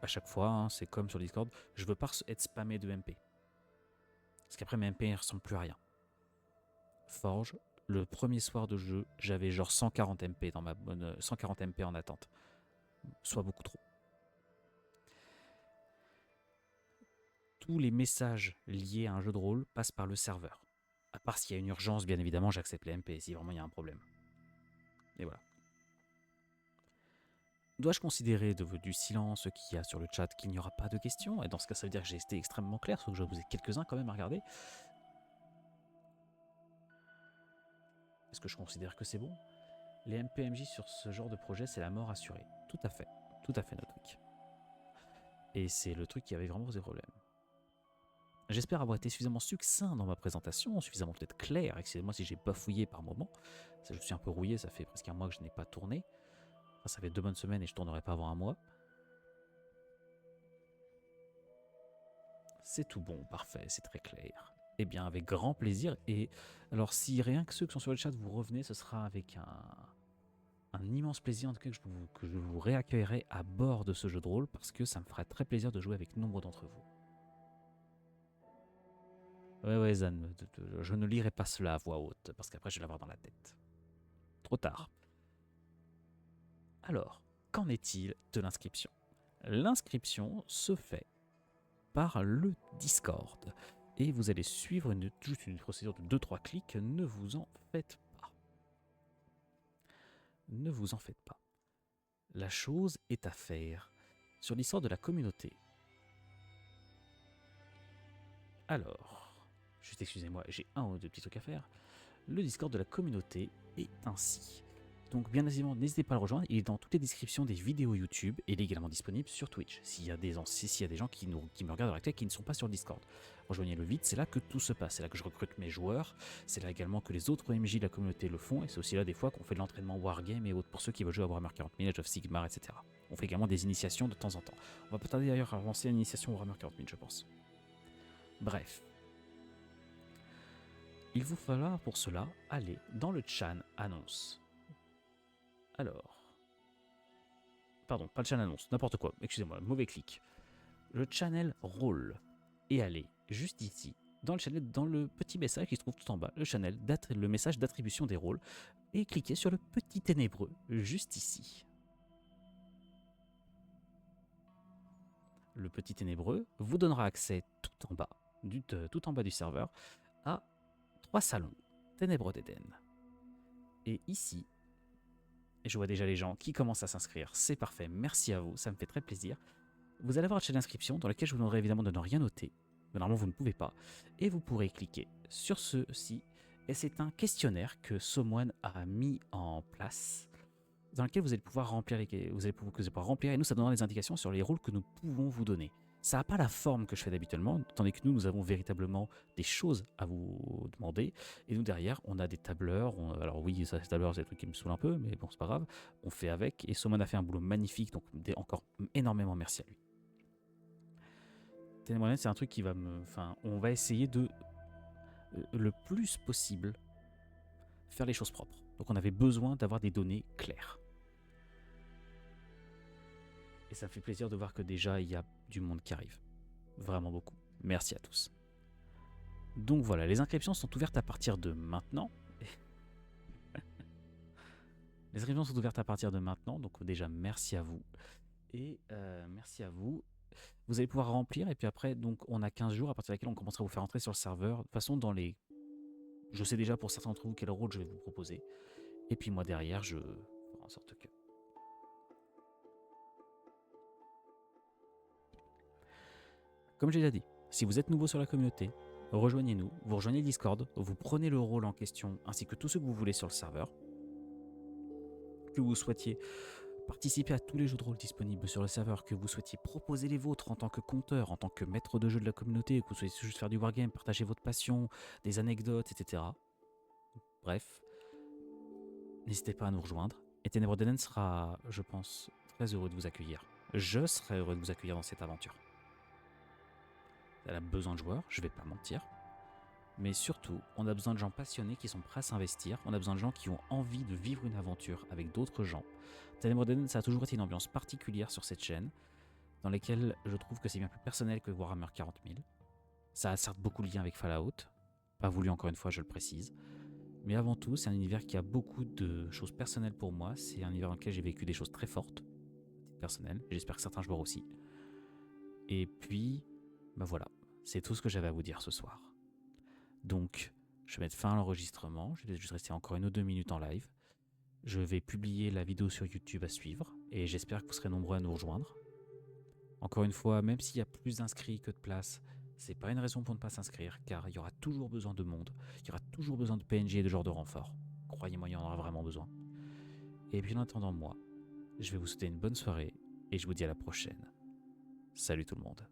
[SPEAKER 1] À chaque fois, c'est comme sur Discord, je veux pas être spammé de MP. Parce qu'après mes MP ne ressemblent plus à rien. Forge, le premier soir de jeu, j'avais genre 140 MP dans ma bonne 140 MP en attente. Soit beaucoup trop. Tous les messages liés à un jeu de rôle passent par le serveur. À part s'il y a une urgence, bien évidemment, j'accepte les MP si vraiment il y a un problème. Et voilà. Dois-je considérer du silence qu'il y a sur le chat qu'il n'y aura pas de questions? Et dans ce cas, ça veut dire que j'ai été extrêmement clair, sauf que je vous ai quelques-uns quand même à regarder. Est-ce que je considère que c'est bon? Les MPMJ sur ce genre de projet, c'est la mort assurée. Tout à fait, Notwick. Et c'est le truc qui avait vraiment posé problème. J'espère avoir été suffisamment succinct dans ma présentation, suffisamment peut-être clair. Excusez-moi si j'ai bafouillé par moment. Je suis un peu rouillé, ça fait presque un mois que je n'ai pas tourné. Enfin, ça fait 2 bonnes semaines et je tournerai pas avant un mois. C'est tout bon, parfait, c'est très clair. Eh bien, avec grand plaisir. Et alors, si rien que ceux qui sont sur le chat vous revenez, ce sera avec un immense plaisir en tout cas que je vous réaccueillerai à bord de ce jeu de rôle parce que ça me ferait très plaisir de jouer avec nombre d'entre vous. Ouais, Zan, je ne lirai pas cela à voix haute parce qu'après je vais l'avoir dans la tête. Trop tard. Alors, qu'en est-il de l'inscription? L'inscription se fait par le Discord et vous allez suivre juste une procédure de 2-3 clics, ne vous en faites pas. Ne vous en faites pas. La chose est à faire sur l'histoire de la communauté. Alors, juste excusez-moi, j'ai un ou deux petits trucs à faire. Le Discord de la communauté est ainsi. Donc bien évidemment, n'hésitez pas à le rejoindre, il est dans toutes les descriptions des vidéos YouTube et il est également disponible sur Twitch, s'il y a des gens qui me regardent à l'actuel qui ne sont pas sur le Discord. Rejoignez-le vite, c'est là que tout se passe, c'est là que je recrute mes joueurs, c'est là également que les autres MJ de la communauté le font, et c'est aussi là des fois qu'on fait de l'entraînement Wargame et autres pour ceux qui veulent jouer à Warhammer 40 000, Age of Sigmar, etc. On fait également des initiations de temps en temps. On va pas tarder d'ailleurs à lancer une initiation Warhammer 40 000, je pense. Bref. Il vous faudra pour cela aller dans le chan annonce. Alors, pardon, pas le channel annonce, n'importe quoi, excusez-moi, mauvais clic. Le channel rôle et allez juste ici, dans le petit message qui se trouve tout en bas, le message d'attribution des rôles, et cliquez sur le petit ténébreux juste ici. Le petit ténébreux vous donnera accès tout en bas du serveur à 3 salons Ténébreux d'Eden. Et ici, et je vois déjà les gens qui commencent à s'inscrire, c'est parfait, merci à vous, ça me fait très plaisir. Vous allez avoir un chat d'inscription dans lequel je vous demanderai évidemment de ne rien noter, mais normalement vous ne pouvez pas, et vous pourrez cliquer sur ceci, et c'est un questionnaire que Someone a mis en place, dans lequel vous allez pouvoir remplir, et nous ça donnera des indications sur les rôles que nous pouvons vous donner. Ça n'a pas la forme que je fais habituellement, tandis que nous avons véritablement des choses à vous demander. Et nous, derrière, on a des tableurs. Alors oui, ça, ces tableurs, c'est des trucs qui me saoulent un peu, mais bon, c'est pas grave. On fait avec. Et Someone a fait un boulot magnifique, donc encore énormément merci à lui. Ténébreux, c'est un truc qui va on va essayer de, le plus possible, faire les choses propres. Donc on avait besoin d'avoir des données claires. Et ça me fait plaisir de voir que déjà, il y a du monde qui arrive. Vraiment beaucoup. Merci à tous. Donc voilà, les inscriptions sont ouvertes à partir de maintenant. Les inscriptions sont ouvertes à partir de maintenant, donc déjà merci à vous. Et merci à vous. Vous allez pouvoir remplir, et puis après, donc on a 15 jours à partir desquels on commencera à vous faire entrer sur le serveur. De toute façon, je sais déjà pour certains d'entre vous quel rôle je vais vous proposer. Et puis moi derrière, je ferai en sorte que... Comme j'ai déjà dit, si vous êtes nouveau sur la communauté, rejoignez-nous, vous rejoignez le Discord, vous prenez le rôle en question, ainsi que tout ce que vous voulez sur le serveur. Que vous souhaitiez participer à tous les jeux de rôle disponibles sur le serveur, que vous souhaitiez proposer les vôtres en tant que compteur, en tant que maître de jeu de la communauté, que vous souhaitiez juste faire du wargame, partager votre passion, des anecdotes, etc. Bref, n'hésitez pas à nous rejoindre. Et Ténébreux d'Eden sera, je pense, très heureux de vous accueillir. Je serai heureux de vous accueillir dans cette aventure. Elle a besoin de joueurs, je vais pas mentir. Mais surtout, on a besoin de gens passionnés qui sont prêts à s'investir. On a besoin de gens qui ont envie de vivre une aventure avec d'autres gens. Ténébreux d'Eden, ça a toujours été une ambiance particulière sur cette chaîne, dans laquelle je trouve que c'est bien plus personnel que Warhammer 40 000. Ça a certes beaucoup de liens avec Fallout, pas voulu encore une fois, je le précise. Mais avant tout, c'est un univers qui a beaucoup de choses personnelles pour moi. C'est un univers dans lequel j'ai vécu des choses très fortes, personnelles. J'espère que certains joueurs aussi. Et puis, bah voilà, c'est tout ce que j'avais à vous dire ce soir. Donc, je vais mettre fin à l'enregistrement. Je vais juste rester encore 1 ou 2 minutes en live. Je vais publier la vidéo sur YouTube à suivre et j'espère que vous serez nombreux à nous rejoindre. Encore une fois, même s'il y a plus d'inscrits que de places, c'est pas une raison pour ne pas s'inscrire, car il y aura toujours besoin de monde, il y aura toujours besoin de PNJ et de genres de renforts. Croyez-moi, il y en aura vraiment besoin. Et puis en attendant moi, je vais vous souhaiter une bonne soirée et je vous dis à la prochaine. Salut tout le monde.